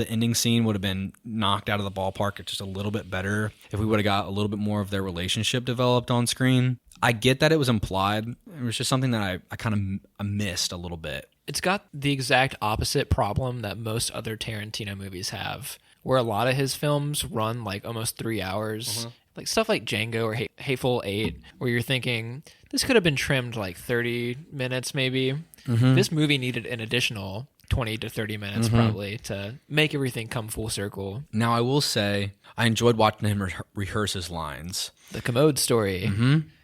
ending scene would have been knocked out of the ballpark just a little bit better if we would have got a little bit more of their relationship developed on screen. I get that it was implied. It was just something that I kind of missed a little bit. It's got the exact opposite problem that most other Tarantino movies have, where a lot of his films run like almost 3 hours, like stuff like Django or Hateful Eight, where you're thinking this could have been trimmed like 30 minutes maybe. This movie needed an additional 20 to 30 minutes probably to make everything come full circle. Now, I will say, I enjoyed watching him rehearse his lines. The commode story.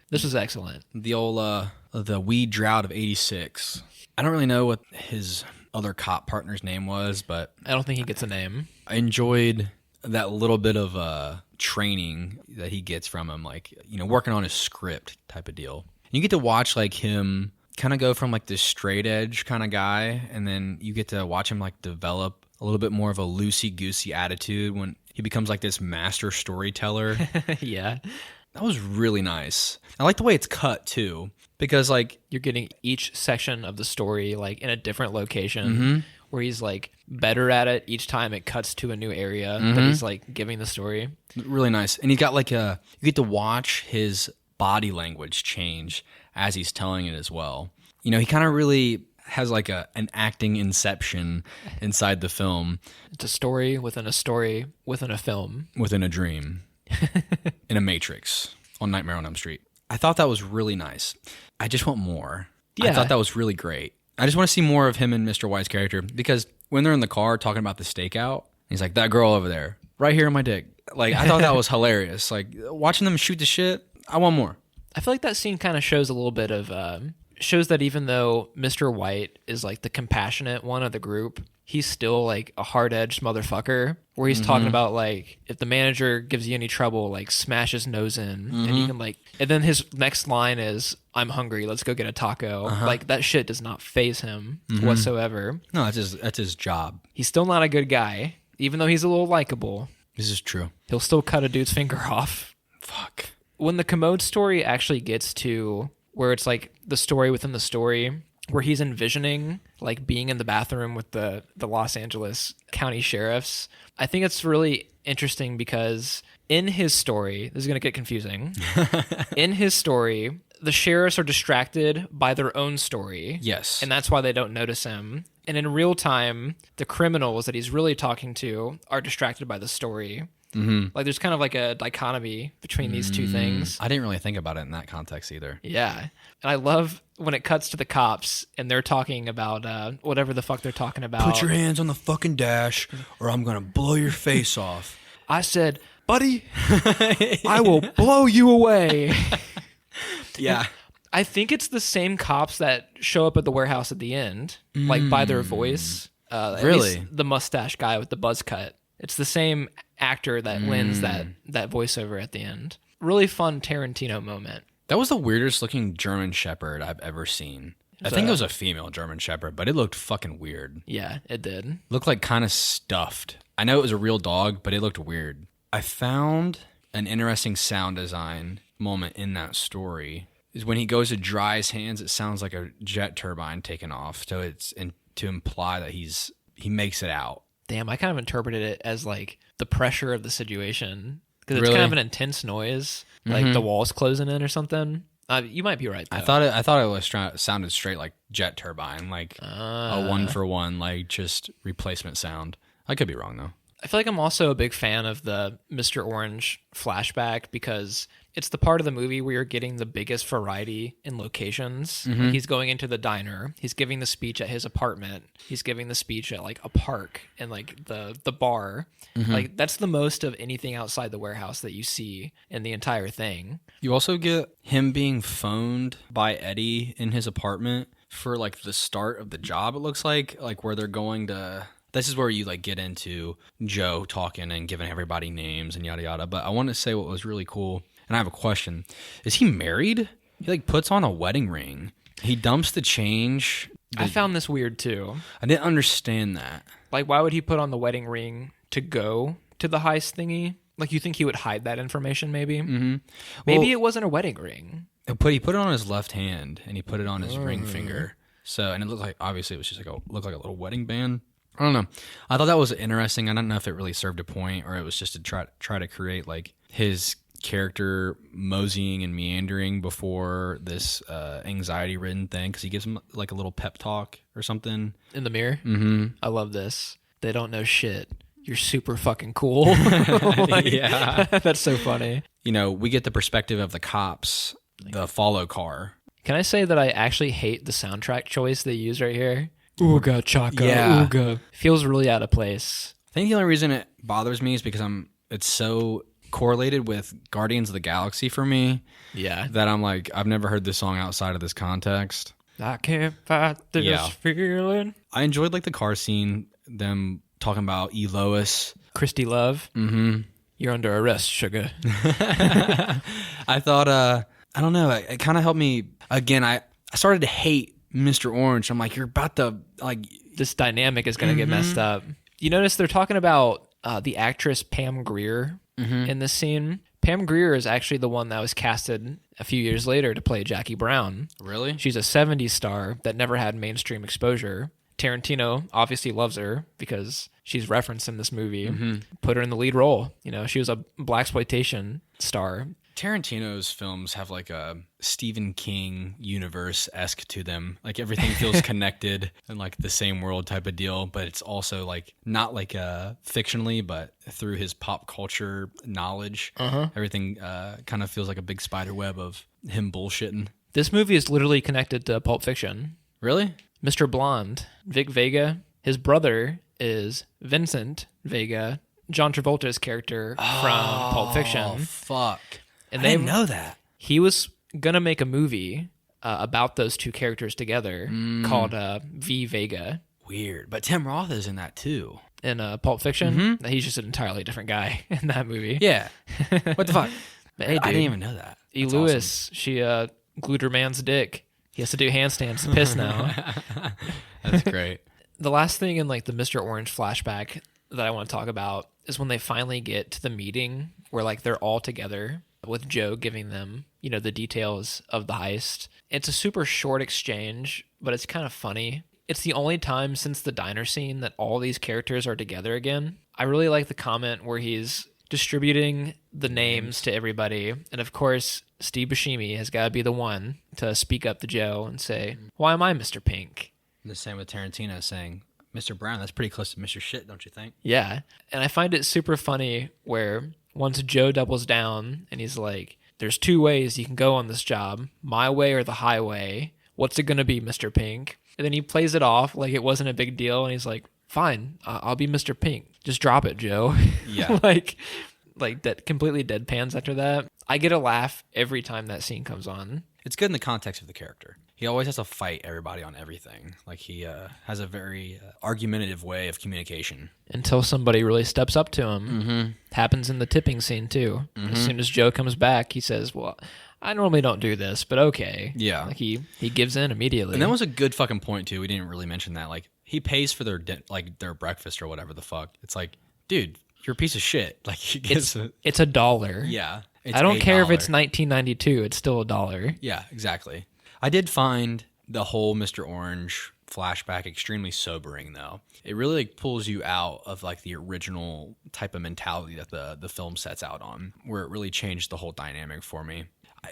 This was excellent. The old, the weed drought of 86. I don't really know what his other cop partner's name was, but I don't think he gets a name. I enjoyed that little bit of training that he gets from him, like, you know, working on his script type of deal. And you get to watch like him kind of go from like this straight edge kind of guy, and then you get to watch him like develop a little bit more of a loosey-goosey attitude when he becomes like this master storyteller. Yeah. That was really nice. I like the way it's cut too, because like you're getting each section of the story like in a different location where he's like better at it each time it cuts to a new area that he's like giving the story. Really nice. And he's got like you get to watch his body language change as he's telling it as well. You know, he kind of really has like an acting inception inside the film. It's a story within a story within a film. Within a dream. In a Matrix on Nightmare on Elm Street. I thought that was really nice. I just want more. Yeah. I thought that was really great. I just want to see more of him and Mr. White's character, because when they're in the car talking about the stakeout, he's like, that girl over there, right here on my dick. Like, I thought that was hilarious. Like, watching them shoot the shit, I want more. I feel like that scene kind of shows a little bit of, shows that even though Mr. White is like the compassionate one of the group, he's still like a hard-edged motherfucker, where he's talking about like, if the manager gives you any trouble, like smash his nose in, and you can like, and then his next line is, I'm hungry, let's go get a taco. Like, that shit does not faze him whatsoever. No, that's his job. He's still not a good guy, even though he's a little likable. This is true. He'll still cut a dude's finger off. Fuck. When the commode story actually gets to where it's like the story within the story, where he's envisioning like being in the bathroom with the Los Angeles County sheriffs, I think it's really interesting because in his story, this is going to get confusing. In his story, the sheriffs are distracted by their own story. Yes. And that's why they don't notice him. And in real time, the criminals that he's really talking to are distracted by the story. Like, there's kind of like a dichotomy between these two things. I didn't really think about it in that context either. Yeah. And I love when it cuts to the cops and they're talking about whatever the fuck they're talking about. Put your hands on the fucking dash or I'm going to blow your face off. I said, buddy, I will blow you away. Yeah. I think it's the same cops that show up at the warehouse at the end, like by their voice. At Really? least the mustache guy with the buzz cut. It's the same actor that lends that voiceover at the end. Really fun Tarantino moment. That was the weirdest looking German Shepherd I've ever seen. I think it was a female German Shepherd, but it looked fucking weird. Yeah, it did. Looked like kind of stuffed. I know it was a real dog, but it looked weird. I found an interesting sound design moment in that story. Is when he goes to dry his hands, it sounds like a jet turbine taking off. So it's to imply that he makes it out. Damn, I kind of interpreted it as like the pressure of the situation, because it's Really? kind of an intense noise, like the walls closing in or something. You might be right, though. I thought it was sounded straight like jet turbine, like a 1-for-1, like just replacement sound. I could be wrong though. I feel like I'm also a big fan of the Mr. Orange flashback, because it's the part of the movie where you're getting the biggest variety in locations. Like, he's going into the diner. He's giving the speech at his apartment. He's giving the speech at like a park and like the bar. Like, that's the most of anything outside the warehouse that you see in the entire thing. You also get him being phoned by Eddie in his apartment for like the start of the job, it looks like where they're going to. This is where you like get into Joe talking and giving everybody names and yada yada. But I want to say what was really cool, and I have a question. Is he married? He like puts on a wedding ring. He dumps the change. I found this weird too. I didn't understand that. Like, why would he put on the wedding ring to go to the heist thingy? Like, you think he would hide that information maybe? Maybe it wasn't a wedding ring. He put it on his left hand and he put it on his ring finger. So, and it looked like, obviously it was just like looked like a little wedding band. I don't know. I thought that was interesting. I don't know if it really served a point or it was just to try to create like his character moseying and meandering before this anxiety-ridden thing, because he gives him like a little pep talk or something. In the mirror? I love this. They don't know shit. You're super fucking cool. Like, yeah. That's so funny. we get the perspective of the cops, the follow car. Can I say that I actually hate the soundtrack choice they use right here? Ooga chaka, Yeah. ooga. Feels really out of place. I think the only reason it bothers me is because it's so correlated with Guardians of the Galaxy for me Yeah. that I'm like, I've never heard this song outside of this context. I can't fight this feeling. I enjoyed like the car scene, them talking about E. Lois. Christy Love, you're under arrest, sugar. I thought, I don't know, it kind of helped me. Again, I started to hate Mr. Orange. I'm like, you're about to, like... This dynamic is going to get messed up. You notice they're talking about the actress Pam Grier in this scene. Pam Grier is actually the one that was casted a few years later to play Jackie Brown. Really? She's a 70s star that never had mainstream exposure. Tarantino obviously loves her because she's referenced in this movie. Put her in the lead role. She was a blaxploitation star. Tarantino's films have like a Stephen King universe-esque to them. Like everything feels connected and like the same world type of deal, but it's also like not like fictionally, but through his pop culture knowledge. Everything kind of feels like a big spider web of him bullshitting. This movie is literally connected to Pulp Fiction. Really? Mr. Blonde, Vic Vega, his brother is Vincent Vega, John Travolta's character from Pulp Fiction. Oh, fuck. And I didn't know that. He was going to make a movie about those two characters together called V Vega. Weird. But Tim Roth is in that too. In Pulp Fiction. He's just an entirely different guy in that movie. Yeah. What the fuck? But hey, dude, I didn't even know that. E. That's Lewis, awesome. she glued her man's dick. He has to do handstands to piss now. That's great. The last thing in like the Mr. Orange flashback that I want to talk about is when they finally get to the meeting where like they're all together with Joe giving them, the details of the heist. It's a super short exchange, but it's kind of funny. It's the only time since the diner scene that all these characters are together again. I really like the comment where he's distributing the names to everybody. And of course, Steve Buscemi has got to be the one to speak up to Joe and say, why am I Mr. Pink? The same with Tarantino saying, Mr. Brown, that's pretty close to Mr. Shit, don't you think? Yeah. And I find it super funny where once Joe doubles down and he's like, there's two ways you can go on this job, my way or the highway. What's it going to be, Mr. Pink? And then he plays it off like it wasn't a big deal. And he's like, fine, I'll be Mr. Pink. Just drop it, Joe. Yeah. like that completely deadpans after that. I get a laugh every time that scene comes on. It's good in the context of the character. He always has to fight everybody on everything. Like he has a very argumentative way of communication. Until somebody really steps up to him. Happens in the tipping scene too. As soon as Joe comes back, he says, well, I normally don't do this, but okay. Yeah. Like he gives in immediately. And that was a good fucking point too. We didn't really mention that. Like he pays for their their breakfast or whatever the fuck. It's like, dude, you're a piece of shit. Like he gets it's $1. Yeah. I don't care if it's 1992. It's still $1. Yeah, exactly. I did find the whole Mr. Orange flashback extremely sobering, though. It really like pulls you out of like the original type of mentality that the film sets out on, where it really changed the whole dynamic for me.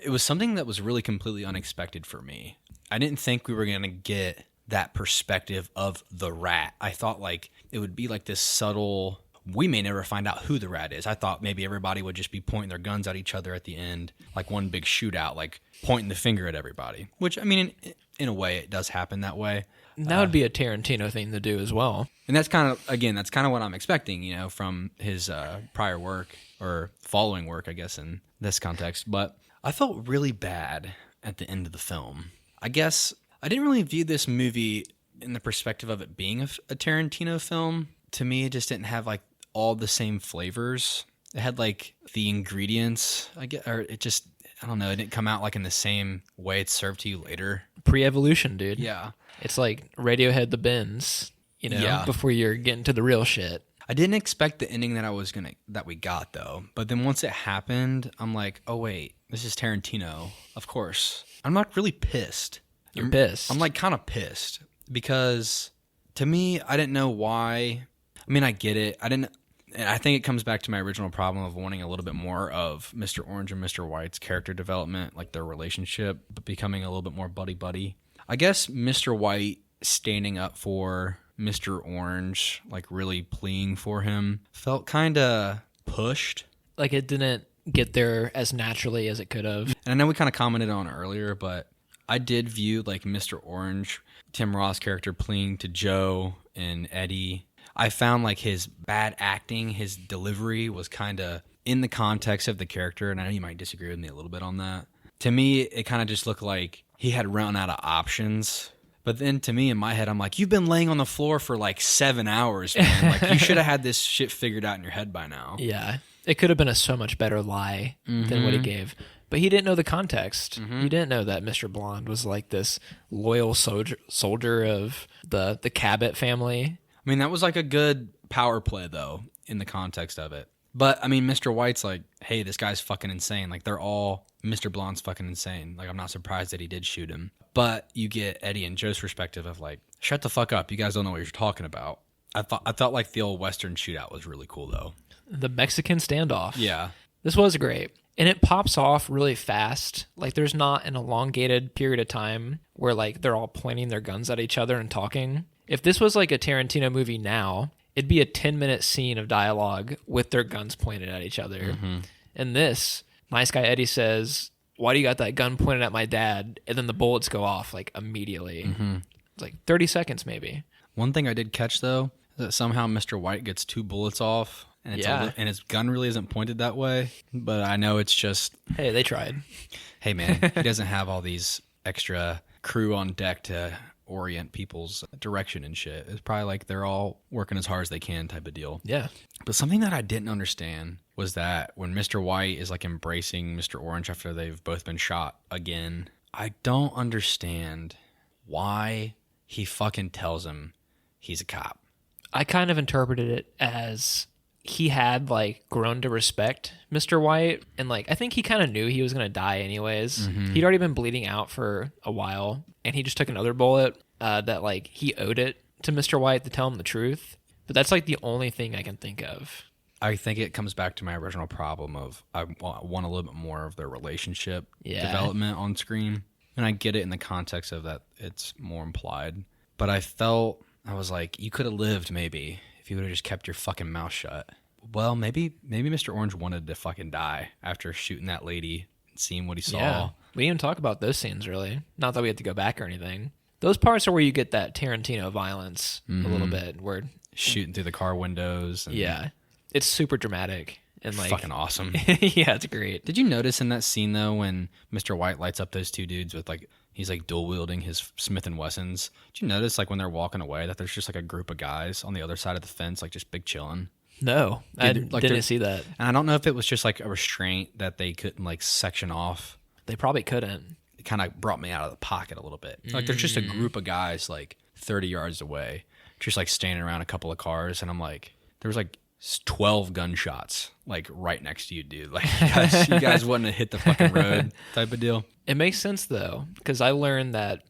It was something that was really completely unexpected for me. I didn't think we were going to get that perspective of the rat. I thought like it would be like this subtle... We may never find out who the rat is. I thought maybe everybody would just be pointing their guns at each other at the end, like one big shootout, like pointing the finger at everybody. Which, I mean, in a way, it does happen that way. That would be a Tarantino thing to do as well. And that's kind of what I'm expecting, from his prior work or following work, I guess, in this context. But I felt really bad at the end of the film. I guess I didn't really view this movie in the perspective of it being a Tarantino film. To me, it just didn't have like all the same flavors. It had like the ingredients, I get, or it just, I don't know, it didn't come out like in the same way it's served to you later. Pre-evolution, dude. Yeah. It's like Radiohead the Bends, Yeah. before you're getting to the real shit. I didn't expect the ending that we got though. But then once it happened, I'm like, oh wait, this is Tarantino. Of course. I'm not really pissed. You're pissed. I'm like kind of pissed because to me, I didn't know why. I mean, I get it. And I think it comes back to my original problem of wanting a little bit more of Mr. Orange and Mr. White's character development, like their relationship becoming a little bit more buddy-buddy. I guess Mr. White standing up for Mr. Orange, like really pleading for him, felt kind of pushed. Like it didn't get there as naturally as it could have. And I know we kind of commented on it earlier, but I did view like Mr. Orange, Tim Roth's character pleading to Joe and Eddie. I found like his bad acting, his delivery was kind of in the context of the character, and I know you might disagree with me a little bit on that. To me, it kind of just looked like he had run out of options. But then to me, in my head, I'm like, you've been laying on the floor for like 7 hours, man. Like, you should have had this shit figured out in your head by now. Yeah. It could have been a so much better lie than what he gave. But he didn't know the context. He didn't know that Mr. Blonde was like this loyal soldier of the Cabot family. I mean, that was like a good power play, though, in the context of it. But, I mean, Mr. White's like, hey, this guy's fucking insane. Like, they're all, Mr. Blonde's fucking insane. Like, I'm not surprised that he did shoot him. But you get Eddie and Joe's perspective of like, shut the fuck up. You guys don't know what you're talking about. I thought like the old Western shootout was really cool, though. The Mexican standoff. Yeah. This was great. And it pops off really fast. Like, there's not an elongated period of time where, like, they're all pointing their guns at each other and talking. If this was, like, a Tarantino movie now, it'd be a 10-minute scene of dialogue with their guns pointed at each other. And this, nice guy Eddie says, why do you got that gun pointed at my dad? And then the bullets go off, like, immediately. It's like 30 seconds, maybe. One thing I did catch, though, is that somehow Mr. White gets 2 bullets off. And and his gun really isn't pointed that way. But I know it's just... Hey, they tried. Hey, man, he doesn't have all these extra crew on deck to orient people's direction and shit. It's probably like they're all working as hard as they can type of deal. Yeah. But something that I didn't understand was that when Mr. White is like embracing Mr. Orange after they've both been shot again, I don't understand why he fucking tells him he's a cop. I kind of interpreted it as... he had like grown to respect Mr. White, and like I think he kind of knew he was going to die anyways. He'd already been bleeding out for a while, and he just took another bullet that like he owed it to Mr. White to tell him the truth. But that's like the only thing I can think of. I think it comes back to my original problem of I want a little bit more of their relationship development on screen. And I get it in the context of that it's more implied. But I was like, you could have lived maybe if you would have just kept your fucking mouth shut. Well, maybe Mr. Orange wanted to fucking die after shooting that lady and seeing what he saw. Yeah. We didn't even talk about those scenes, really. Not that we had to go back or anything. Those parts are where you get that Tarantino violence a little bit. Where shooting through the car windows. And yeah. It's super dramatic. And like fucking awesome. Yeah, it's great. Did you notice in that scene, though, when Mr. White lights up those 2 dudes with like... he's like dual wielding his Smith & Wessons. Did you notice like when they're walking away that there's just like a group of guys on the other side of the fence, like just big chilling? No, I didn't see that. And I don't know if it was just like a restraint that they couldn't like section off. They probably couldn't. It kind of brought me out of the pocket a little bit. Like there's just a group of guys like 30 yards away, just like standing around a couple of cars. And I'm like, there was like 12 gunshots like right next to you, dude. Like you guys wouldn't have hit the fucking road type of deal. It makes sense though, because I learned that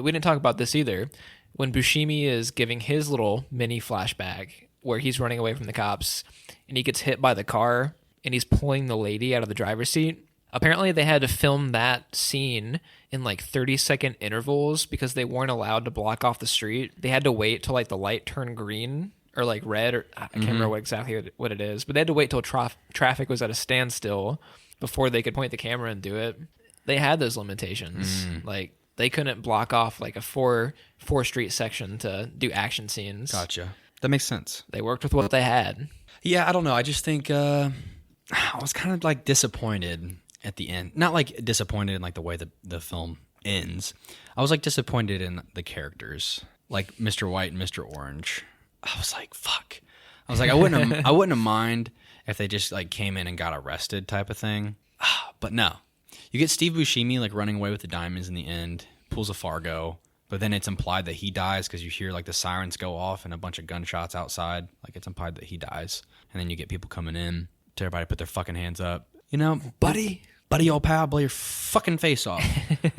we didn't talk about this either. When Buscemi is giving his little mini flashback where he's running away from the cops and he gets hit by the car and he's pulling the lady out of the driver's seat. Apparently they had to film that scene in like 30-second intervals because they weren't allowed to block off the street. They had to wait till like the light turned green or like red, or I can't remember exactly what it is, but they had to wait till traffic was at a standstill before they could point the camera and do it. They had those limitations. Like they couldn't block off like a four street section to do action scenes. Gotcha. That makes sense. They worked with what they had. Yeah, I don't know. I just think I was kind of like disappointed at the end. Not like disappointed in like the way the film ends. I was like disappointed in the characters, like Mr. White and Mr. Orange. I was like, fuck. I was like, I wouldn't have mind if they just like came in and got arrested type of thing. But no. You get Steve Buscemi like running away with the diamonds in the end, pulls a Fargo, but then it's implied that he dies because you hear like the sirens go off and a bunch of gunshots outside. Like it's implied that he dies. And then you get people coming in to everybody put their fucking hands up. You know, buddy, old pal, blow your fucking face off.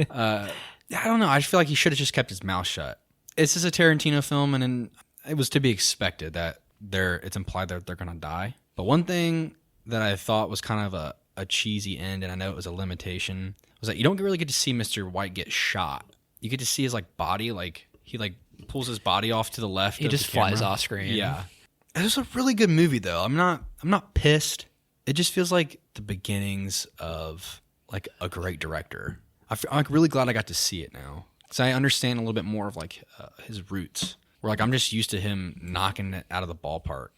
I don't know. I just feel like he should have just kept his mouth shut. This is a Tarantino film, and it was to be expected that it's implied that they're going to die. But one thing that I thought was kind of a cheesy end, and I know it was a limitation, was that you don't really get to see Mr. White get shot. You get to see his like body, like he like pulls his body off to the left. He just flies off screen. Yeah, it was a really good movie though. I'm not pissed. it just feels like the beginnings of like a great director. I'm like really glad I got to see it now, because I understand a little bit more of like his roots. Where like I'm just used to him knocking it out of the ballpark.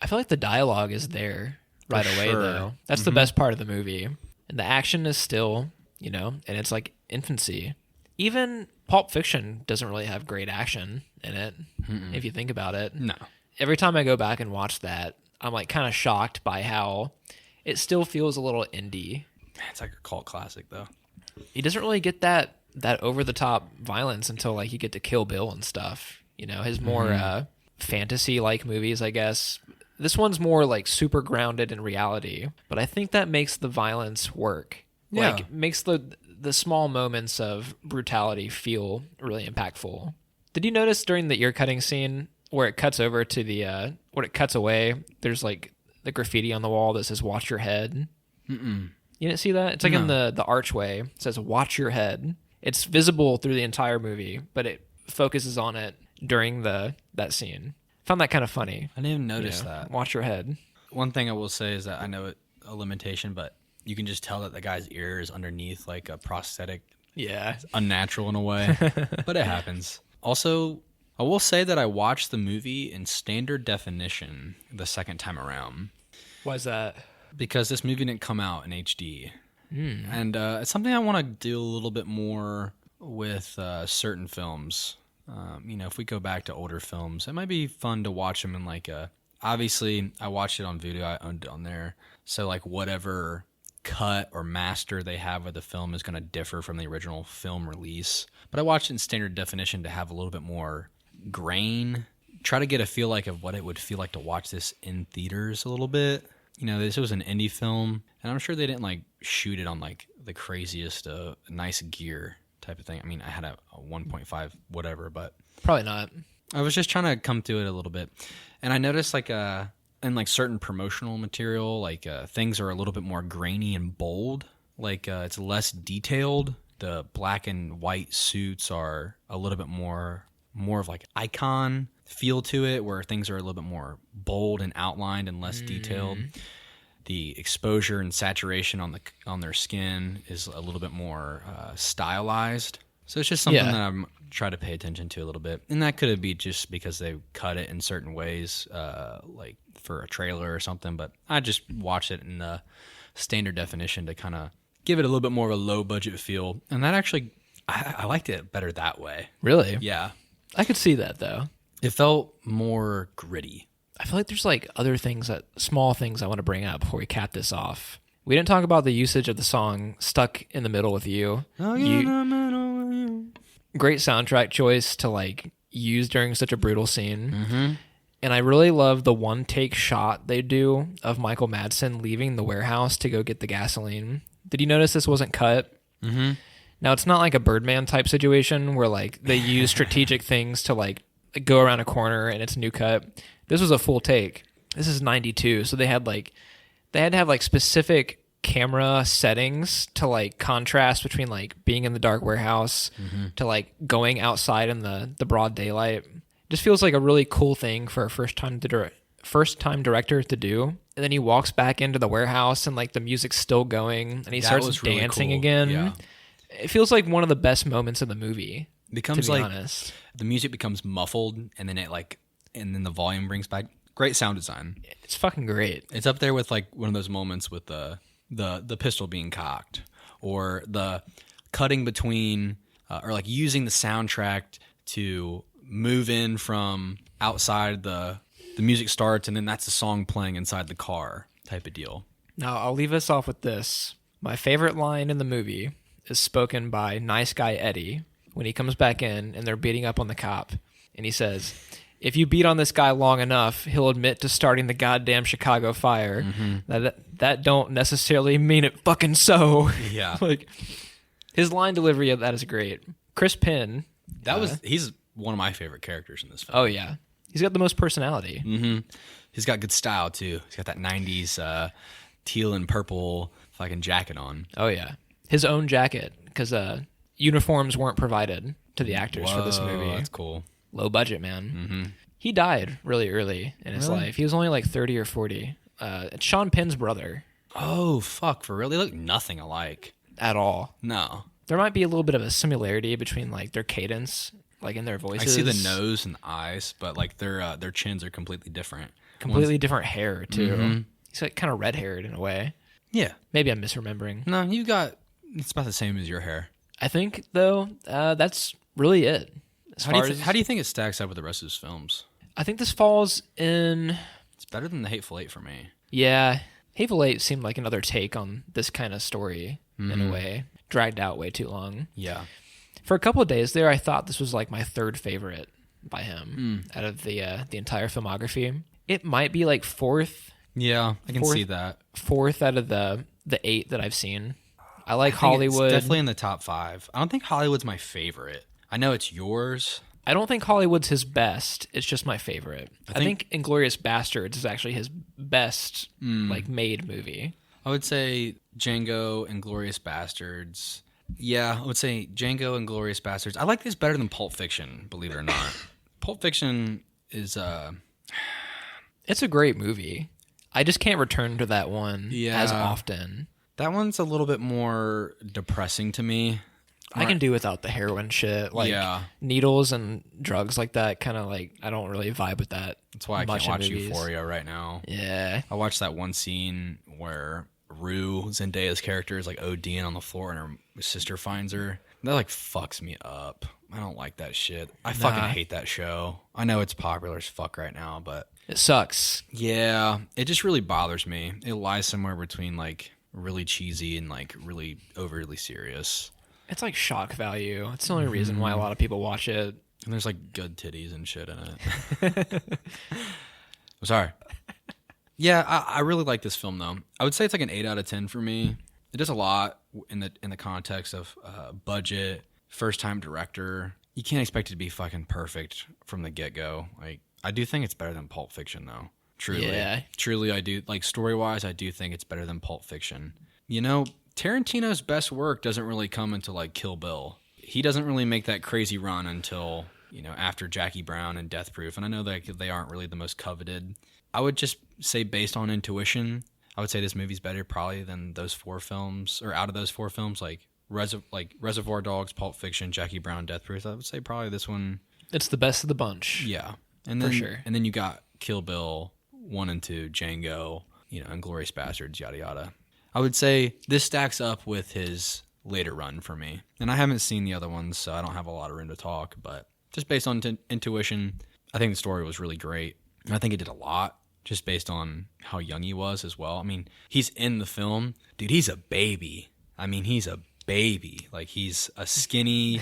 I feel like the dialogue is there right away, though. That's the best part of the movie. And the action is still, and it's like infancy. Even Pulp Fiction doesn't really have great action in it, if you think about it. No. Every time I go back and watch that, I'm like kind of shocked by how it still feels a little indie. It's like a cult classic, though. He doesn't really get that over-the-top violence until like you get to Kill Bill and stuff. His more fantasy-like movies, I guess. This one's more like super grounded in reality, but I think that makes the violence work. Yeah. Like makes the small moments of brutality feel really impactful. Did you notice during the ear cutting scene where it cuts over to the when it cuts away, there's like the graffiti on the wall that says "Watch your head"? You didn't see that? It's like in the archway. It says "Watch your head." It's visible through the entire movie, but it focuses on it during that scene. Found that kind of funny. I didn't even notice that. Watch your head. One thing I will say is that I know it's a limitation, but you can just tell that the guy's ear is underneath like a prosthetic. Yeah. It's unnatural in a way, but it happens. Also, I will say that I watched the movie in standard definition the second time around. Why is that? Because this movie didn't come out in HD. And it's something I want to do a little bit more with certain films. If we go back to older films, it might be fun to watch them in like obviously I watched it on Vudu, I owned it on there. So like whatever cut or master they have of the film is going to differ from the original film release. But I watched it in standard definition to have a little bit more grain, try to get a feel like of what it would feel like to watch this in theaters a little bit. This was an indie film, and I'm sure they didn't like shoot it on like the craziest nice gear type of thing. I mean, I had a 1.5 whatever, but probably not. I was just trying to come to it a little bit, and I noticed like in like certain promotional material, like things are a little bit more grainy and bold. Like it's less detailed. The black and white suits are a little bit more of like icon feel to it, where things are a little bit more bold and outlined and less detailed. The exposure and saturation on their skin is a little bit more stylized. So it's just something that I'm trying to pay attention to a little bit. And that could be just because they cut it in certain ways, like for a trailer or something. But I just watched it in the standard definition to kind of give it a little bit more of a low budget feel. And that actually, I liked it better that way. Really? Yeah. I could see that though. It felt more gritty. I feel like there's like other things small things I want to bring up before we cap this off. We didn't talk about the usage of the song "Stuck in the Middle with You." Great soundtrack choice to like use during such a brutal scene. And I really love the one take shot they do of Michael Madsen leaving the warehouse to go get the gasoline. Did you notice this wasn't cut? Now it's not like a Birdman type situation where like they use strategic things to like go around a corner and it's a new cut. This was a full take. This is 92, so they had to have like specific camera settings to like contrast between like being in the dark warehouse to like going outside in the broad daylight. Just feels like a really cool thing for a first time director to do. And then he walks back into the warehouse and like the music's still going and he starts dancing really cool. again. Yeah. It feels like one of the best moments of the movie. Becomes to be like honest. The music becomes muffled and then the volume brings back great sound design. It's fucking great. It's up there with like one of those moments with the pistol being cocked, or the cutting between or like using the soundtrack to move in from outside the music starts and then that's the song playing inside the car type of deal. Now I'll leave us off with this. My favorite line in the movie is spoken by Nice Guy Eddie when he comes back in and they're beating up on the cop. And he says, "If you beat on this guy long enough, he'll admit to starting the goddamn Chicago fire." That don't necessarily mean it fucking so. Yeah. Like his line delivery of that is great. Chris Penn. He's one of my favorite characters in this film. Oh yeah. He's got the most personality. He's got good style too. He's got that 90s teal and purple fucking jacket on. Oh yeah. His own jacket, because uniforms weren't provided to the actors for this movie. That's cool. Low budget, man. He died really early in his life. He was only like 30 or 40. It's Sean Penn's brother. Oh, fuck, for real? They look nothing alike. at all. No. There might be a little bit of a similarity between like their cadence, like in their voices. I see the nose and the eyes, but like their chins are completely different. Completely different hair too. He's like kind of red haired in a way. Yeah. Maybe I'm misremembering. No, it's about the same as your hair. I think though that's really it. How do you think it stacks up with the rest of his films? I think this falls in. It's better than The Hateful Eight for me. Yeah, Hateful Eight seemed like another take on this kind of story in a way, dragged out way too long. Yeah. For a couple of days there, I thought this was like my third favorite by him out of the entire filmography. It might be like fourth. Yeah, I can see that. Fourth out of the 8 that I've seen. I like Hollywood. It's definitely in the top 5. I don't think Hollywood's my favorite. I know it's yours. I don't think Hollywood's his best. It's just my favorite. I think Inglourious Bastards is actually his best like made movie. I would say Django and Inglourious Bastards. Yeah, I would say Django and Inglourious Bastards. I like this better than Pulp Fiction, believe it or not. Pulp Fiction is It's a great movie. I just can't return to that one as often. That one's a little bit more depressing to me. I can do without the heroin shit. Like needles and drugs like that, kind of like, I don't really vibe with that. That's why I can't watch Euphoria right now. Yeah. I watched that one scene where Rue, Zendaya's character, is like ODing on the floor and her sister finds her. That like fucks me up. I don't like that shit. I fucking hate that show. I know it's popular as fuck right now, but it sucks. Yeah, it just really bothers me. It lies somewhere between like really cheesy and like really overly serious. It's like shock value. It's the only reason why a lot of people watch it. And there's like good titties and shit in it. I'm sorry. Yeah, I really like this film though. I would say it's like an 8 out of 10 for me. It does a lot in the context of budget, first time director. You can't expect it to be fucking perfect from the get go. Like I do think it's better than Pulp Fiction though. Truly. Yeah. Truly I do. Like story wise, I do think it's better than Pulp Fiction. You know, Tarantino's best work doesn't really come until like Kill Bill. He doesn't really make that crazy run until, you know, after Jackie Brown and Death Proof. And I know that they aren't really the most coveted. I would just say based on intuition, I would say this movie's better probably than those 4 films, or out of those 4 films, like Reservoir Dogs, Pulp Fiction, Jackie Brown, Death Proof. I would say probably this one. It's the best of the bunch. Yeah. And then, for sure. And then you got Kill Bill 1 and 2, Django, you know, Inglourious Bastards, yada yada. I would say this stacks up with his later run for me. And I haven't seen the other ones, so I don't have a lot of room to talk. But just based on intuition, I think the story was really great. And I think it did a lot just based on how young he was as well. I mean, he's in the film. Dude, he's a baby. I mean, he's a baby. Like, he's a skinny,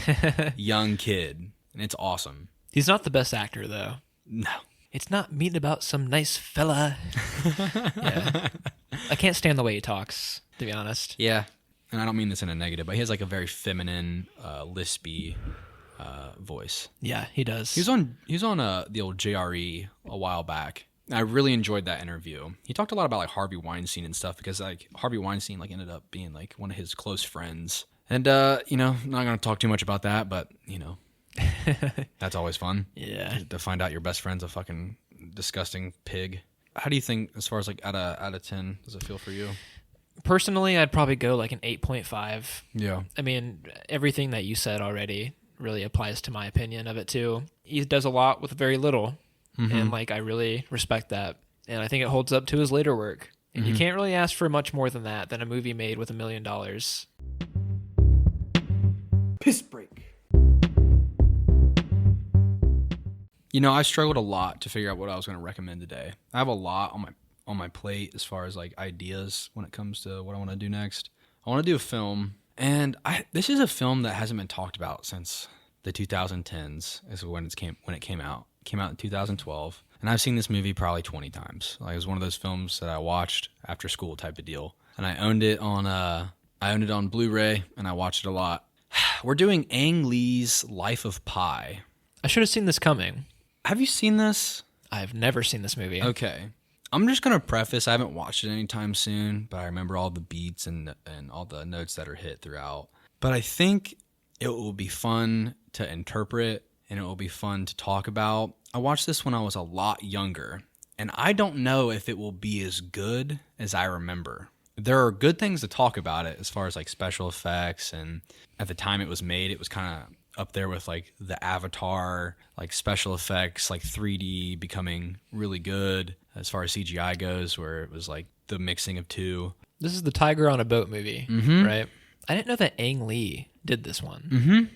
young kid. And it's awesome. He's not the best actor, though. No. It's not mean about some nice fella. Yeah. I can't stand the way he talks, to be honest. Yeah. And I don't mean this in a negative, but he has like a very feminine, lispy voice. Yeah, he does. He was on the old JRE a while back. I really enjoyed that interview. He talked a lot about like Harvey Weinstein and stuff because like Harvey Weinstein like ended up being like one of his close friends. And you know, I'm not going to talk too much about that, but you know, that's always fun. Yeah. To find out your best friend's a fucking disgusting pig. How do you think, as far as like out of 10, does it feel for you? Personally, I'd probably go like an 8.5. Yeah. I mean, everything that you said already really applies to my opinion of it too. He does a lot with very little. And like I really respect that. And I think it holds up to his later work. And you can't really ask for much more than that, than a movie made with $1 million. Piss break. You know, I struggled a lot to figure out what I was going to recommend today. I have a lot on my plate as far as like ideas when it comes to what I want to do next. I want to do a film, and this is a film that hasn't been talked about since the 2010s. Is when it came out. It came out in 2012, and I've seen this movie probably 20 times. Like, it was one of those films that I watched after school type of deal, and I owned it on Blu-ray, and I watched it a lot. We're doing Ang Lee's Life of Pi. I should have seen this coming. Have you seen this? I've never seen this movie. Okay. I'm just going to preface, I haven't watched it anytime soon, but I remember all the beats and all the notes that are hit throughout. But I think it will be fun to interpret, and it will be fun to talk about. I watched this when I was a lot younger, and I don't know if it will be as good as I remember. there are good things to talk about it as far as like special effects, and at the time it was made, it was kind of up there with like the Avatar, like special effects, like 3D becoming really good as far as CGI goes, where it was like the mixing of two. This is the Tiger on a Boat movie, right? I didn't know that Ang Lee did this one.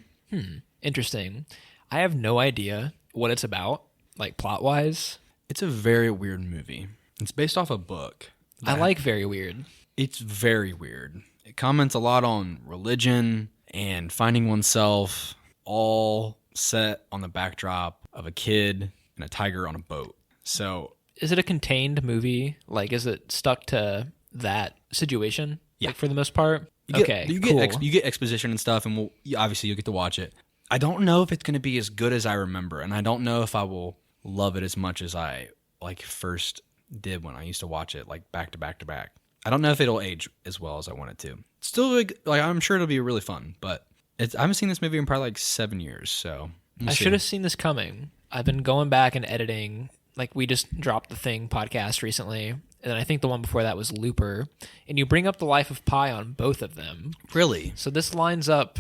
Interesting. I have no idea what it's about, like plot-wise. It's a very weird movie. It's based off a book. I like very weird. It's very weird. It comments a lot on religion and finding oneself, all set on the backdrop of a kid and a tiger on a boat. So, is it a contained movie? Like, is it stuck to that situation? Yeah, like, for the most part. You get exposition and stuff, and obviously you'll get to watch it. I don't know if it's going to be as good as I remember, and I don't know if I will love it as much as I like first did when I used to watch it, like back to back to back. I don't know if it'll age as well as I want it to. Still, like I'm sure it'll be really fun, but I haven't seen this movie in probably like 7 years, so I should have seen this coming. I've been going back and editing. Like, we just dropped the Thing podcast recently, and then I think the one before that was Looper, and you bring up The Life of Pi on both of them. Really? So this lines up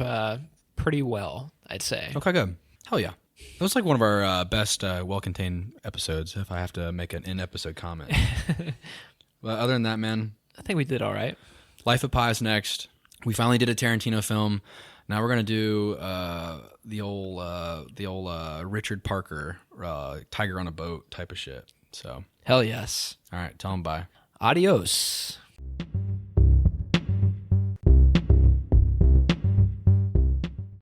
pretty well, I'd say. Okay, good. Hell yeah. That was like one of our best well-contained episodes, if I have to make an in-episode comment. But other than that, man, I think we did all right. Life of Pi is next. We finally did a Tarantino film. Now we're gonna do the old Richard Parker Tiger on a Boat type of shit. So hell yes. All right, tell them bye. Adios.